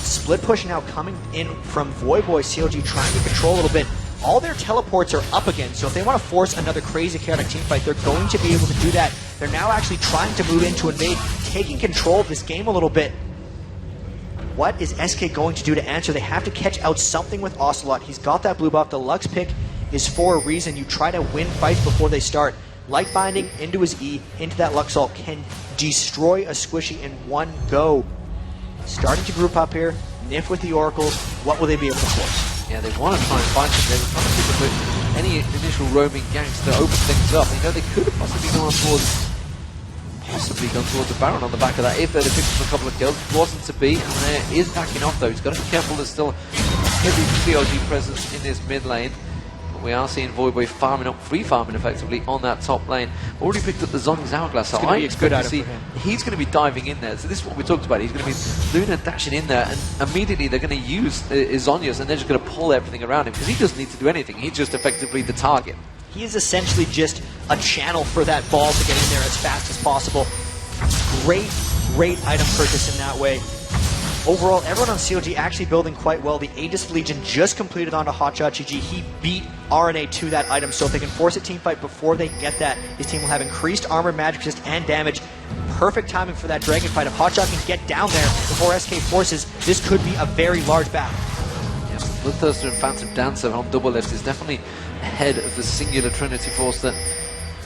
Split push now coming in from Voyboy. CLG trying to control a little bit. All their teleports are up again, so if they want to force another crazy chaotic team fight, they're going to be able to do that. They're now actually trying to move into invade, taking control of this game a little bit. What is SK going to do to answer? They have to catch out something with Ocelote. He's got that blue buff. The Lux pick is for a reason. You try to win fights before they start. Light binding into his E, into that Lux ult, can destroy a squishy in one go. Starting to group up here, Nif with the Oracles, what will they be able to force? Yeah, they want to try and find some. They were trying to see if they put any initial roaming gangs to open things up. You know, they could have possibly gone towards the Baron on the back of that if they'd have picked up a couple of kills. It wasn't to be, and there is backing off though. He's got to be careful, there's still heavy CLG presence in this mid lane. We are seeing Voyboy farming up, free farming effectively on that top lane. Already picked up the Zhonya's Hourglass, so I expect to see he's going to be diving in there. So this is what we talked about. He's going to be Luna dashing in there, and immediately they're going to use Zhonya's, and they're just going to pull everything around him because he doesn't need to do anything. He's just effectively the target. He is essentially just a channel for that ball to get in there as fast as possible. Great item purchase in that way. Overall, everyone on CLG actually building quite well. The Aegis Legion just completed onto HotshotGG. He beat RNA to that item, so if they can force a team fight before they get that, his team will have increased armor, magic resist, and damage. Perfect timing for that Dragon fight. If Hotshot can get down there before SK forces, this could be a very large battle. Yeah, Bloodthirster and Phantom Dancer on Doublelift is definitely ahead of the singular Trinity Force that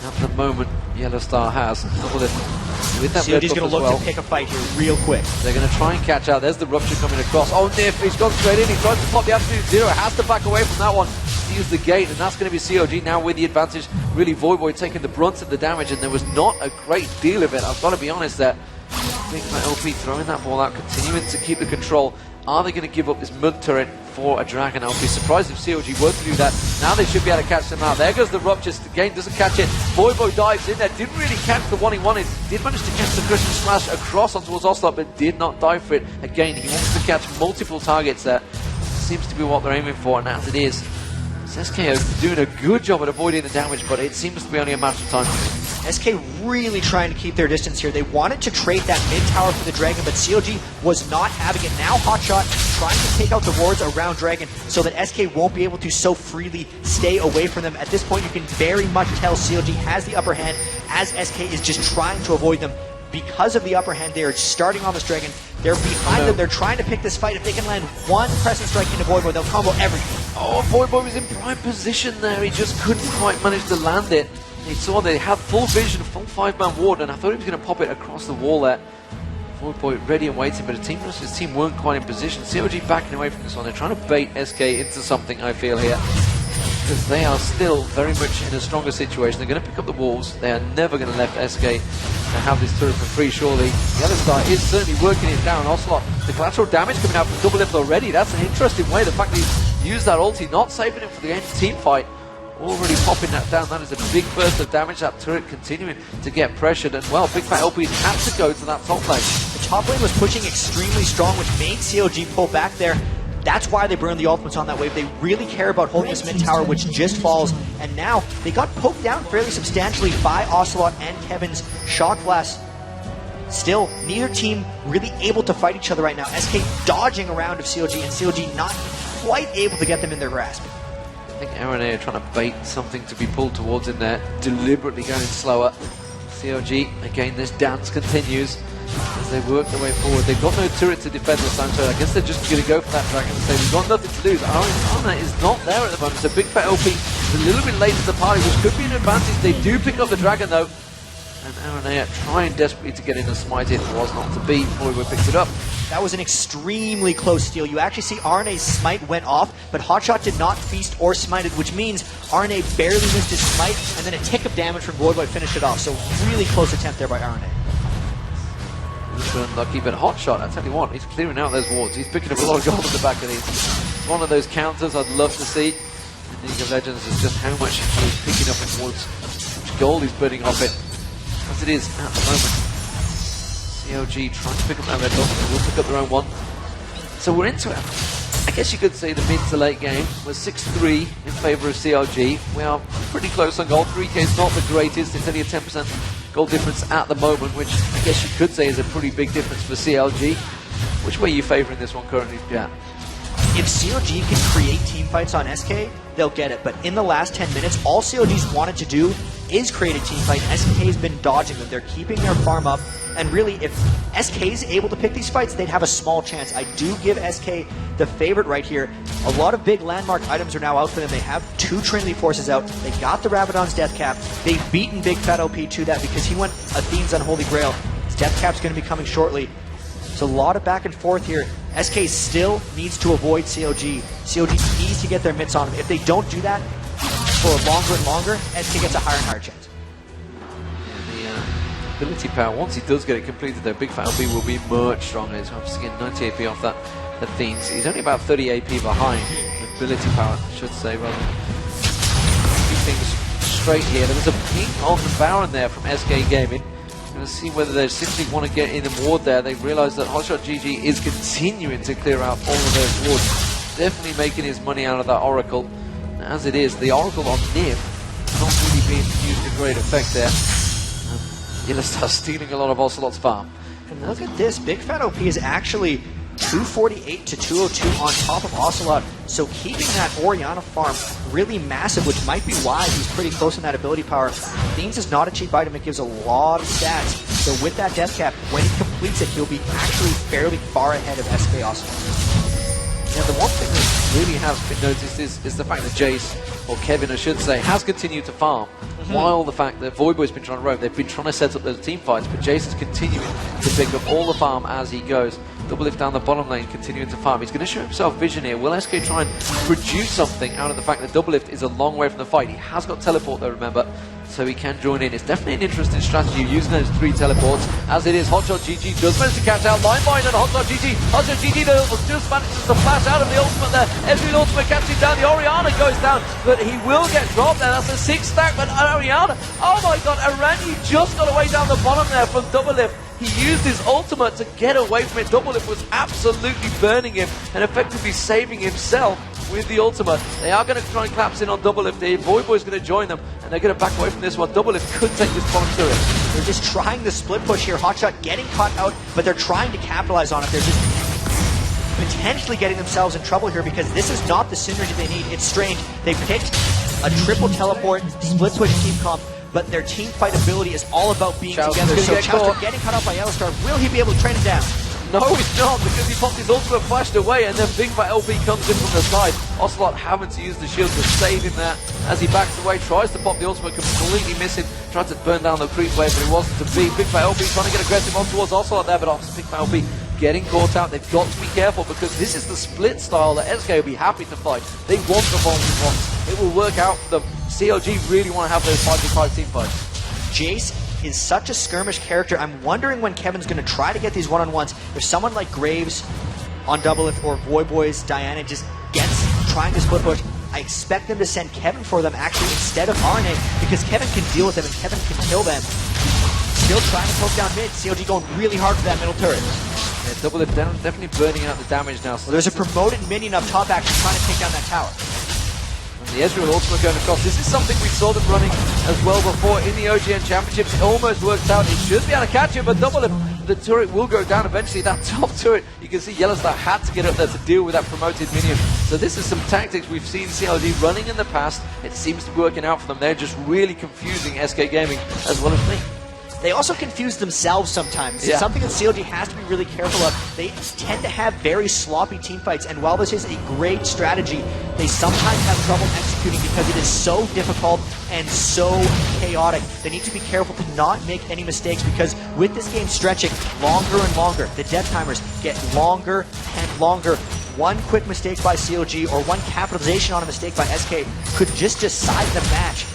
at the moment Yellow Star has. Doublelift with that CLG's going to look to pick a fight here real quick. They're going to try and catch out. There's the Rupture coming across. Oh, Nif, he's gone straight in. He tries to pop the Absolute Zero. Has to back away from that one. Use the gate, and that's going to be CLG now with the advantage. Really, Voyboy taking the brunt of the damage, and there was not a great deal of it. I've got to be honest there. Big Fat LP throwing that ball out, continuing to keep the control. Are they going to give up this mud turret for a Dragon? I'll be surprised if CLG were to do that. Now they should be able to catch them out. There goes the Rupture. The game doesn't catch it. Voyboy dives in there. Didn't really catch the one he wanted. Did manage to catch the Christian Smash across on towards Ocelote, but did not dive for it. Again, he wants to catch multiple targets there. Seems to be what they're aiming for, and as it is, SK doing a good job at avoiding the damage, but it seems to be only a matter of time. SK really trying to keep their distance here. They wanted to trade that mid tower for the Dragon, but CLG was not having it. Now Hotshot trying to take out the wards around Dragon so that SK won't be able to so freely stay away from them. At this point, you can very much tell CLG has the upper hand as SK is just trying to avoid them. Because of the upper hand, they are starting on this Dragon. They're behind them. They're trying to pick this fight. If they can land one Crescent Strike into Voyboy, they'll combo everything. Oh, Voyboy was in prime position there. He just couldn't quite manage to land it. He saw they had full vision, full 5-man ward, and I thought he was going to pop it across the wall there. Voyboy ready and waiting, but his team weren't quite in position. CLG backing away from this one. They're trying to bait SK into something, I feel, here. Because they are still very much in a stronger situation. They're going to pick up the walls. They are never going to let SK have this turret for free, surely. The other star is certainly working it down. Ocelote, the collateral damage coming out from Doublelift already. That's an interesting way. The fact that he's used that ulti, not saving him for the end team fight. Already popping that down. That is a big burst of damage. That turret continuing to get pressured. And well, Big Fat LP had to go to that top lane. The top lane was pushing extremely strong, which made CLG pull back there. That's why they burned the ultimates on that wave. They really care about holding this mid tower, which just falls. And now they got poked down fairly substantially by Ocelote and Kevin's Shock Blast. Still, neither team really able to fight each other right now. SK dodging around of CLG, and CLG not quite able to get them in their grasp. I think RNA are trying to bait something to be pulled towards in there, deliberately going slower. CLG, again, this dance continues as they work their way forward. They've got no turret to defend this time, so I guess they're just going to go for that Dragon and say, we've got nothing to lose. Arna is not there at the moment, so Big Fat LP is a little bit late to the party, which could be an advantage. They do pick up the Dragon, though. And RNA are trying desperately to get in and smite it. It was not to be. Voyboy picks it up. That was an extremely close steal. You actually see RNA's smite went off, but Hotshot did not feast or smite it, which means RNA barely missed his smite, and then a tick of damage from Voyboy finished it off. So really close attempt there by RNA. Unlucky, but Hotshot, I tell you what, he's clearing out those wards. He's picking up a lot of gold at the back of these. One of those counters I'd love to see in League of Legends is just how much he's picking up in wards, how much gold he's burning off it. As it is at the moment. CLG trying to pick up that red dot, they will pick up their own one. So we're into it. I guess you could say the mid to late game was 6-3 in favour of CLG. We are pretty close on gold. 3k is not the greatest, it's only a 10% gold difference at the moment, which I guess you could say is a pretty big difference for CLG. Which way are you favouring this one currently, Jack? If CLG can create team fights on SK, they'll get it. But in the last 10 minutes, all CLG's wanted to do is create a team fight. SK's been dodging them. They're keeping their farm up. And really, if SK's able to pick these fights, they'd have a small chance. I do give SK the favorite right here. A lot of big landmark items are now out for them. They have 2 Trinity Forces out. They got the Rabadon's Death Cap. They've beaten Big Fat OP to that because he went Athene's Unholy Grail. His Death Cap's going to be coming shortly. So a lot of back and forth here. SK still needs to avoid CLG. CLG needs to get their mitts on him. If they don't do that for longer and longer, SK gets a higher and higher chance. The ability power, once he does get it completed though, Big Fat LP will be much stronger. He's obviously getting 90 AP off that Athene's. He's only about 30 AP behind. Ability power, I should say, rather than keep things straight here. There was a ping on the Baron there from SK Gaming. Going to see whether they simply want to get in the ward there. They realise that HotshotGG is continuing to clear out all of those wards. Definitely making his money out of that Oracle. As it is, the Oracle on Nib not really being used in great effect there. Yellowstar stealing a lot of Ocelote's farm. And look at this, Big Fat OP is actually 248 to 202 on top of Ocelote, so keeping that Orianna farm really massive, which might be why he's pretty close in that ability power. Beans is not a cheap item, it gives a lot of stats, so with that death cap, when he completes it, he'll be actually fairly far ahead of SK Ocelote. Yeah, the one thing that really has been noticed is the fact that Jace, or Kevin I should say, has continued to farm. While the fact that Voyboy's been trying to roam, they've been trying to set up those team fights, but Jace is continuing to pick up all the farm as he goes. Doublelift down the bottom lane, continuing to farm. He's going to show himself vision here. Will SK try and produce something out of the fact that Doublelift is a long way from the fight? He has got teleport though, remember, so he can join in. It's definitely an interesting strategy using those 3 teleports. As it is, HotshotGG does manage to catch out Linebind and HotshotGG. HotshotGG just manages to flash out of the ultimate there. Every ultimate catching down. The Orianna goes down, but he will get dropped there. That's a 6 stack, but Orianna, oh my god, Arani just got away down the bottom there from Doublelift. He used his ultimate to get away from it. Doublelift was absolutely burning him and effectively saving himself with the ultimate. They are going to try and collapse in on Doublelift here. Voyboy's going to join them, and they're going to back away from this one. Doublelift could take this bottom turret. They're just trying the split push here. Hotshot getting caught out, but they're trying to capitalize on it. They're just potentially getting themselves in trouble here because this is not the synergy they need. It's strange. They picked a triple teleport, split push team comp, but their team fight ability is all about being together. So Chowster getting cut off by Yellowstar. Will he be able to train him down? No, he's not, because he popped his ultimate, flashed away, and then Big Fat LP comes in from the side. Ocelote having to use the shield to save him there. As he backs away, tries to pop the ultimate, completely missing. Tried to burn down the creep wave, but it wasn't to be. Big Fat LP trying to get aggressive on towards Ocelote there, but Big Fat LP getting caught out. They've got to be careful, because this is the split style that SK will be happy to fight. They want the volume ones. It will work out for them. CLG really want to have those 5v5 team fights. Jace is such a skirmish character. I'm wondering when Kevin's going to try to get these one-on-ones. If someone like Graves on Doublelift or Voyboy's Diana just gets trying to split push, I expect them to send Kevin for them actually instead of RNA, because Kevin can deal with them and Kevin can kill them. Still trying to poke down mid. CLG going really hard for that middle turret. Yeah, Doublelift definitely burning out the damage now. So there's a promoted minion up top actually trying to take down that tower. The Ezreal ultimate going across. This is something we saw them running as well before in the OGN Championships. It almost worked out. It should be able to catch it, but Doublelift, the turret will go down eventually. That top turret, you can see Yellowstar had to get up there to deal with that promoted minion. So this is some tactics we've seen CLG running in the past. It seems to be working out for them. They're just really confusing SK Gaming as well as me. They also confuse themselves sometimes. Yeah. It's something that CLG has to be really careful of. They tend to have very sloppy team fights, and while this is a great strategy, they sometimes have trouble executing because it is so difficult and so chaotic. They need to be careful to not make any mistakes, because with this game stretching longer and longer, the death timers get longer and longer. One quick mistake by CLG or one capitalization on a mistake by SK could just decide the match.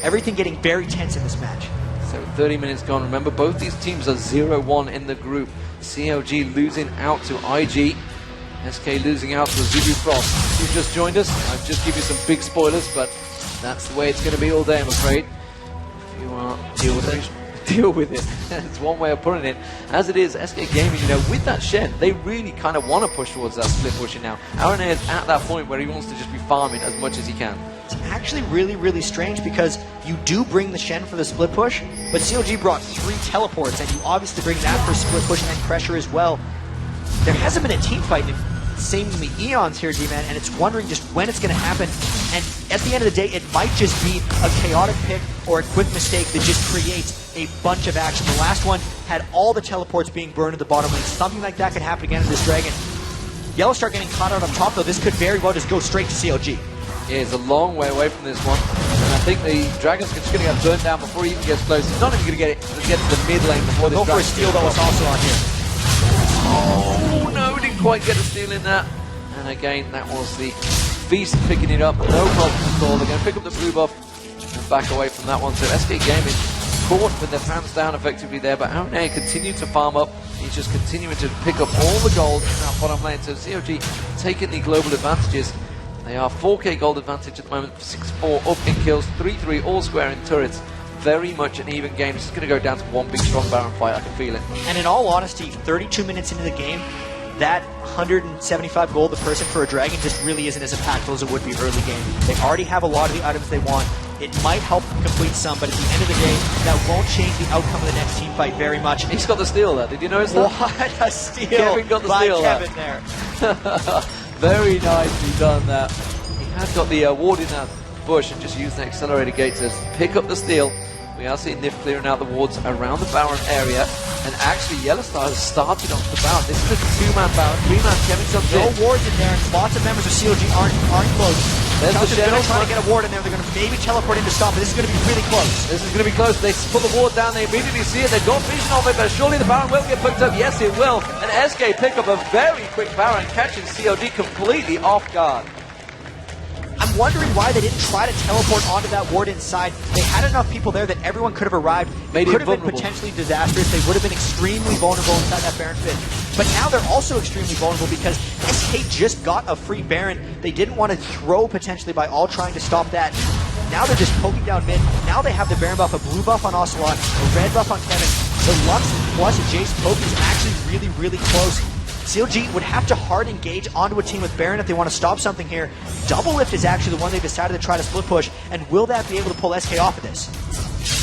Everything getting very tense in this match. So 30 minutes gone. Remember, both these teams are 0-1 in the group. CLG losing out to IG. SK losing out to Zubu Frost. You've just joined us. I've just given you some big spoilers, but that's the way it's going to be all day, I'm afraid. If you are, deal with it. Deal with it. It's one way of putting it. As it is, SK Gaming, you know, with that Shen, they really kind of want to push towards that split pushing now. RNA is at that point where he wants to just be farming as much as he can. It's actually really, really strange, because you do bring the Shen for the split push, but CLG brought 3 teleports, and you obviously bring that for split push and pressure as well. There hasn't been a team fight in seemingly eons here, D-Man, and it's wondering just when it's going to happen. And at the end of the day, it might just be a chaotic pick or a quick mistake that just creates a bunch of action. The last one had all the teleports being burned at the bottom lane. Something like that could happen again in this Dragon. Yellowstar getting caught out on top, though. This could very well just go straight to CLG. Yeah, it's a long way away from this one. And I think the Dragon's just going to get burned down before he even gets close. He's not even going to get it. He'll get to the mid lane before Go for a steal, though. It's also on here. Oh, no, we didn't quite get a steal in that. And again, that was the Feast picking it up. No problem at all. They're going to pick up the blue buff and back away from that one. So SK Gaming caught with their pants down effectively there, but Aune continued to farm up. He's just continuing to pick up all the gold in that bottom lane. So CLG taking the global advantages. They are 4k gold advantage at the moment, 6-4 up in kills, 3-3 all square in turrets. Very much an even game. It's just going to go down to one big strong Baron fight, I can feel it. And in all honesty, 32 minutes into the game, that 175 gold per person for a dragon just really isn't as impactful as it would be early game. They already have a lot of the items they want. It might help them complete some, but at the end of the day, that won't change the outcome of the next team fight very much. He's got the steal there. Did you notice that? What a steal Kevin got the by steal Kevin there. Very nicely done that. He has got the ward in that bush and just used the accelerator gate to pick up the steal. We are seeing Nif clearing out the wards around the Baron area. And actually, Yellowstar has started off the Baron. This is a 2-man Baron, 3-man Kevin comes in. No wards in there, and lots of members of CLG aren't close. There's the They're going to try Shadow. to get a ward in there. They're going to maybe teleport in to stop it. This is going to be really close. This is going to be close. They put the ward down. They immediately see it. They've got vision of it, but surely the Baron will get picked up. Yes, it will. And SK pick up a very quick Baron, catching CLG completely off guard. I'm wondering why they didn't try to teleport onto that ward inside. They had enough people there that everyone could have arrived. Made It it could have been vulnerable. potentially disastrous. They would have been extremely vulnerable inside that Baron pit. But now they're also extremely vulnerable because SK just got a free Baron. They didn't want to throw potentially by all trying to stop that. Now they're just poking down mid. Now they have the Baron buff, a blue buff on Ocelote, a red buff on Kevin. The Lux plus Jace poke is actually really, really close. CLG would have to hard engage onto a team with Baron if they want to stop something here. Doublelift is actually the one they've decided to try to split push, and will that be able to pull SK off of this?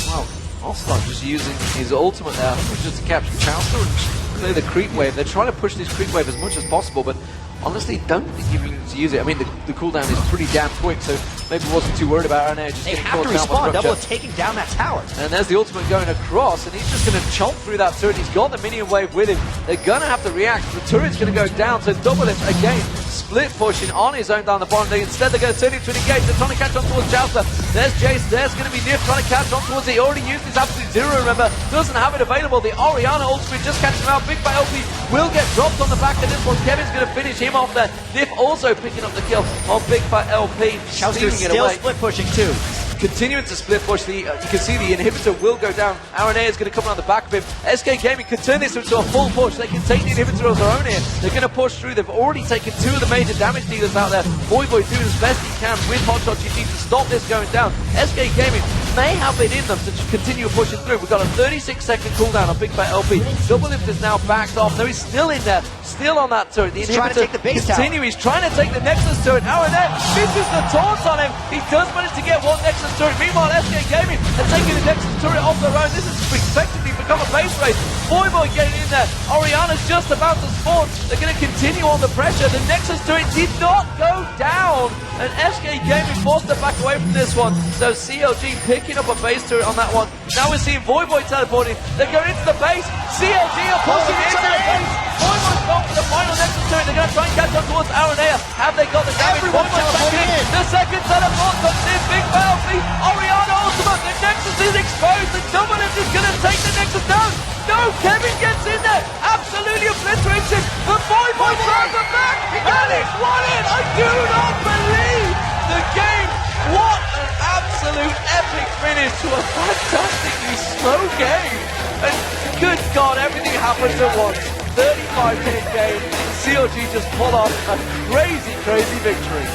Wow, Ocelot just using his ultimate there, just to capture Chowster and clear the creep wave. They're trying to push this creep wave as much as possible, but honestly, don't think you need to use it. I mean, the cooldown is pretty damn quick, so maybe wasn't too worried about it. Just They getting have to caught down respawn. by Double structure. taking down that tower. And there's the ultimate going across, and he's just going to chomp through that turret. He's got the minion wave with him. They're going to have to react. The turret's going to go down, so Doublelift again split pushing on his own down the bottom. Instead, they're going to turn it to an engage. They're trying to catch on towards Jouster. There's Jace. There's going to be Nif trying to catch on towards it. He already used his absolute zero, remember. Doesn't have it available. The Orianna ultimate just catches him out. Big Fat LP will get dropped on the back of this one. Kevin's going to finish him off there. Nif also picking up the kill on Big Fat LP. Chowster's stealing it still away. split pushing too. Continuing to split push, you can see the inhibitor will go down. Aranea is going to come around the back of him. SK Gaming can turn this into a full push. They can take the inhibitor of their own here. They're going to push through. They've already taken 2 of the major damage dealers out there. Voyboy doing as best he can with HotshotGG to stop this going down. SK Gaming may have it in them to continue pushing through. We've got a 36-second cooldown on Big Fat LP. Doublelift is now backed off. No, he's still in there, still on that turret. The He's trying to take the base tower. He's trying to take the Nexus turret. Aranea misses the taunt on him. He does manage to get one Nexus turret. Meanwhile, SK Gaming are taking the Nexus turret off their own. This has effectively become a base race. Voyboy getting in there. Orianna's just about to spawn. They're going to continue on the pressure. The Nexus turret did not go down. And SK Gaming forced to back away from this one. So CLG picking up a base turret on that one. Now we're seeing Voyboy teleporting. They're going into the base. CLG are pushing into the base. Voyboy's gone for the final Nexus turret. They're going to try and catch up towards Aranea. Have they got the damage? Everyone's Voyboy's back teleporting in. The second teleport comes in. Big Balfi. Orianna ultimate. The Nexus is exposed. The Doublelift is going to take the Nexus down. No, Kevin gets in there. Absolutely obliterates him. The Voyboy throws it back. And it's 1-in. I do not believe the game. What an absolute epic finish to a fantastically slow game. And good God, everything happens at once. 35-minute game. CLG just pulled off a crazy, crazy victory.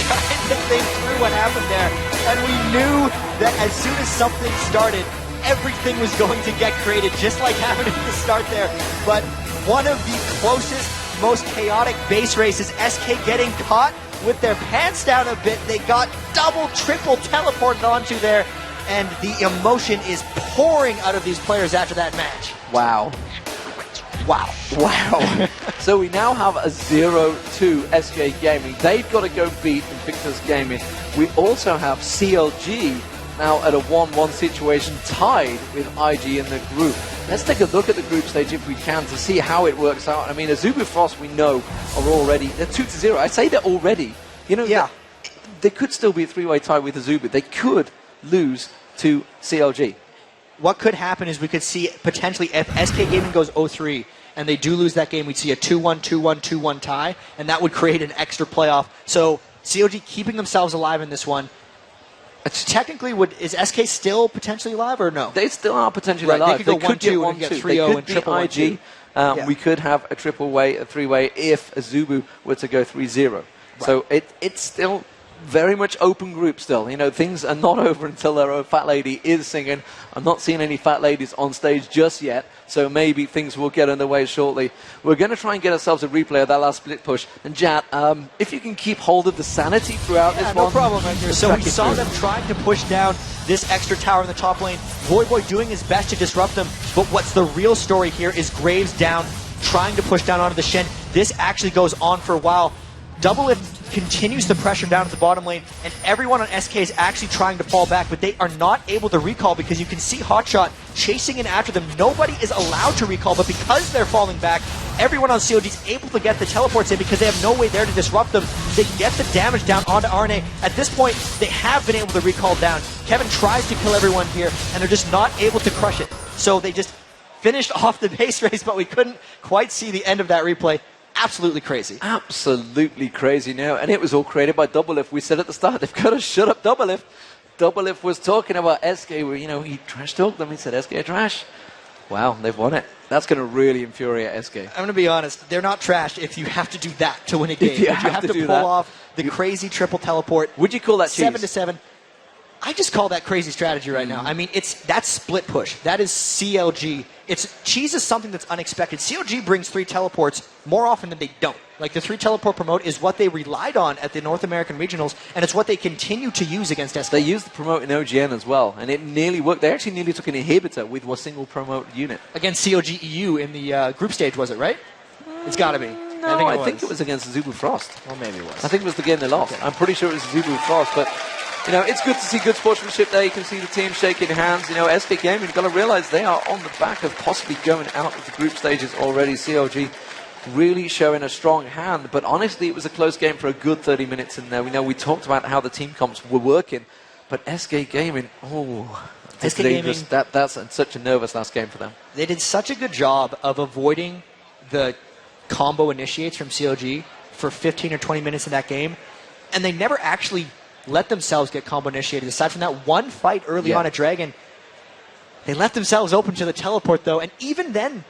Trying to think through what happened there. And we knew that as soon as something started, everything was going to get created, just like happened at the start there. But one of the closest, most chaotic base races, SK getting caught with their pants down a bit. They got double, triple teleported onto there, and the emotion is pouring out of these players after that match. Wow. Wow. Wow. So we now have a 0-2 SK Gaming. They've got to go beat Invictus Gaming. We also have CLG now at a 1-1 situation, tied with IG in the group. Let's take a look at the group stage if we can to see how it works out. I mean, Azubu Frost we know are already, they're 2-0. I say they're already. You know, yeah. They could still be a 3-way tie with Azubu. They could lose to CLG. What could happen is we could see potentially if SK Gaming goes 0-3 and they do lose that game, we'd see a 2-1, 2-1, 2-1 tie, and that would create an extra playoff. So CLG keeping themselves alive in this one. Technically, is SK still potentially alive or no? They still are potentially right, alive. They could go 1-2 and get 3-0 and triple IG. We could have a triple way, a 3-way if Azubu were to go 3-0. Right. So it's still very much open group still. You know, things are not over until their fat lady is singing. I'm not seeing any fat ladies on stage just yet, so maybe things will get underway shortly. We're going to try and get ourselves a replay of that last split push. And Jat, if you can keep hold of the sanity throughout this one. No problem, Edgar. So we saw them trying to push down this extra tower in the top lane. Voyboy doing his best to disrupt them, but what's the real story here is Graves down, trying to push down onto the Shen. This actually goes on for a while. Doublelift continues to pressure down at the bottom lane, and everyone on SK is actually trying to fall back, but they are not able to recall because you can see Hotshot chasing in after them. Nobody is allowed to recall, but because they're falling back, everyone on CLG is able to get the teleports in because they have no way there to disrupt them. They get the damage down onto RNA. At this point, they have been able to recall down. Kevin tries to kill everyone here, and they're just not able to crush it. So they just finished off the base race, but we couldn't quite see the end of that replay. Absolutely crazy. Absolutely crazy now. And it was all created by Doublelift. We said at the start, they've got to shut up Doublelift. Doublelift was talking about SK, where, you know, he trash talked them. He said, SK are trash. Wow, they've won it. That's going to really infuriate SK. I'm going to be honest. They're not trash if you have to do that to win a game. If you have to pull off the crazy triple teleport. Would you call that cheese? 7-7. I just call that crazy strategy right now. I mean, that's split push. That is CLG. Cheese is something that's unexpected. CLG brings 3 teleports more often than they don't. Like, the 3 teleport promote is what they relied on at the North American regionals, and it's what they continue to use against SK. They used the promote in OGN as well, and it nearly worked. They actually nearly took an inhibitor with a single promote unit. Against CLG EU in the group stage, was it, right? It's got to be. No, I think it was against Zubu Frost. Well, maybe it was. I think it was the game they lost. Okay. I'm pretty sure it was Zubu Frost, but... You know, it's good to see good sportsmanship there. You can see the team shaking hands. You know, SK Gaming, you've got to realize they are on the back of possibly going out of the group stages already. CLG really showing a strong hand. But honestly, it was a close game for a good 30 minutes in there. We know we talked about how the team comps were working. But SK Gaming, SK Gaming, that's such a nervous last game for them. They did such a good job of avoiding the combo initiates from CLG for 15 or 20 minutes in that game. And they never actually let themselves get combo initiated. Aside from that one fight early on at Dragon, they left themselves open to the teleport, though. And even then,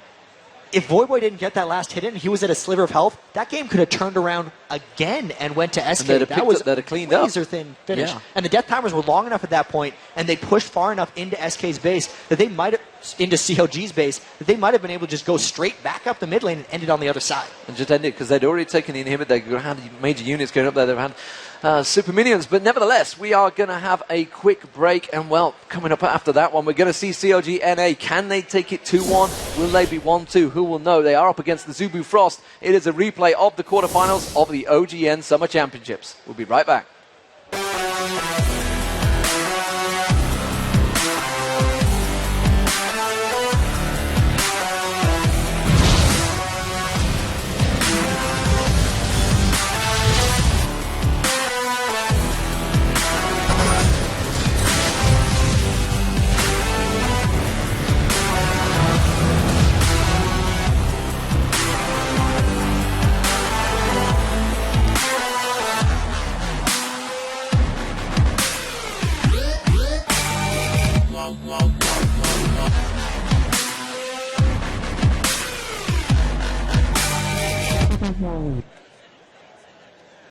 if Voyboy didn't get that last hit in, he was at a sliver of health, that game could have turned around again and went to SK. That was a razor-thin finish. Yeah. And the death timers were long enough at that point, and they pushed far enough into SK's base that they might have, into CLG's base, that they might have been able to just go straight back up the mid lane and end it on the other side. And just end it, because they'd already taken the inhibit. They had major units going up there. They've had super minions, but nevertheless, we are going to have a quick break, and well, coming up after that one, we're going to see CLG NA. Can they take it 2-1? Will they be 1-2? Who will know? They are up against the Zubu Frost. It is a replay of the quarterfinals of the OGN Summer Championships. We'll be right back.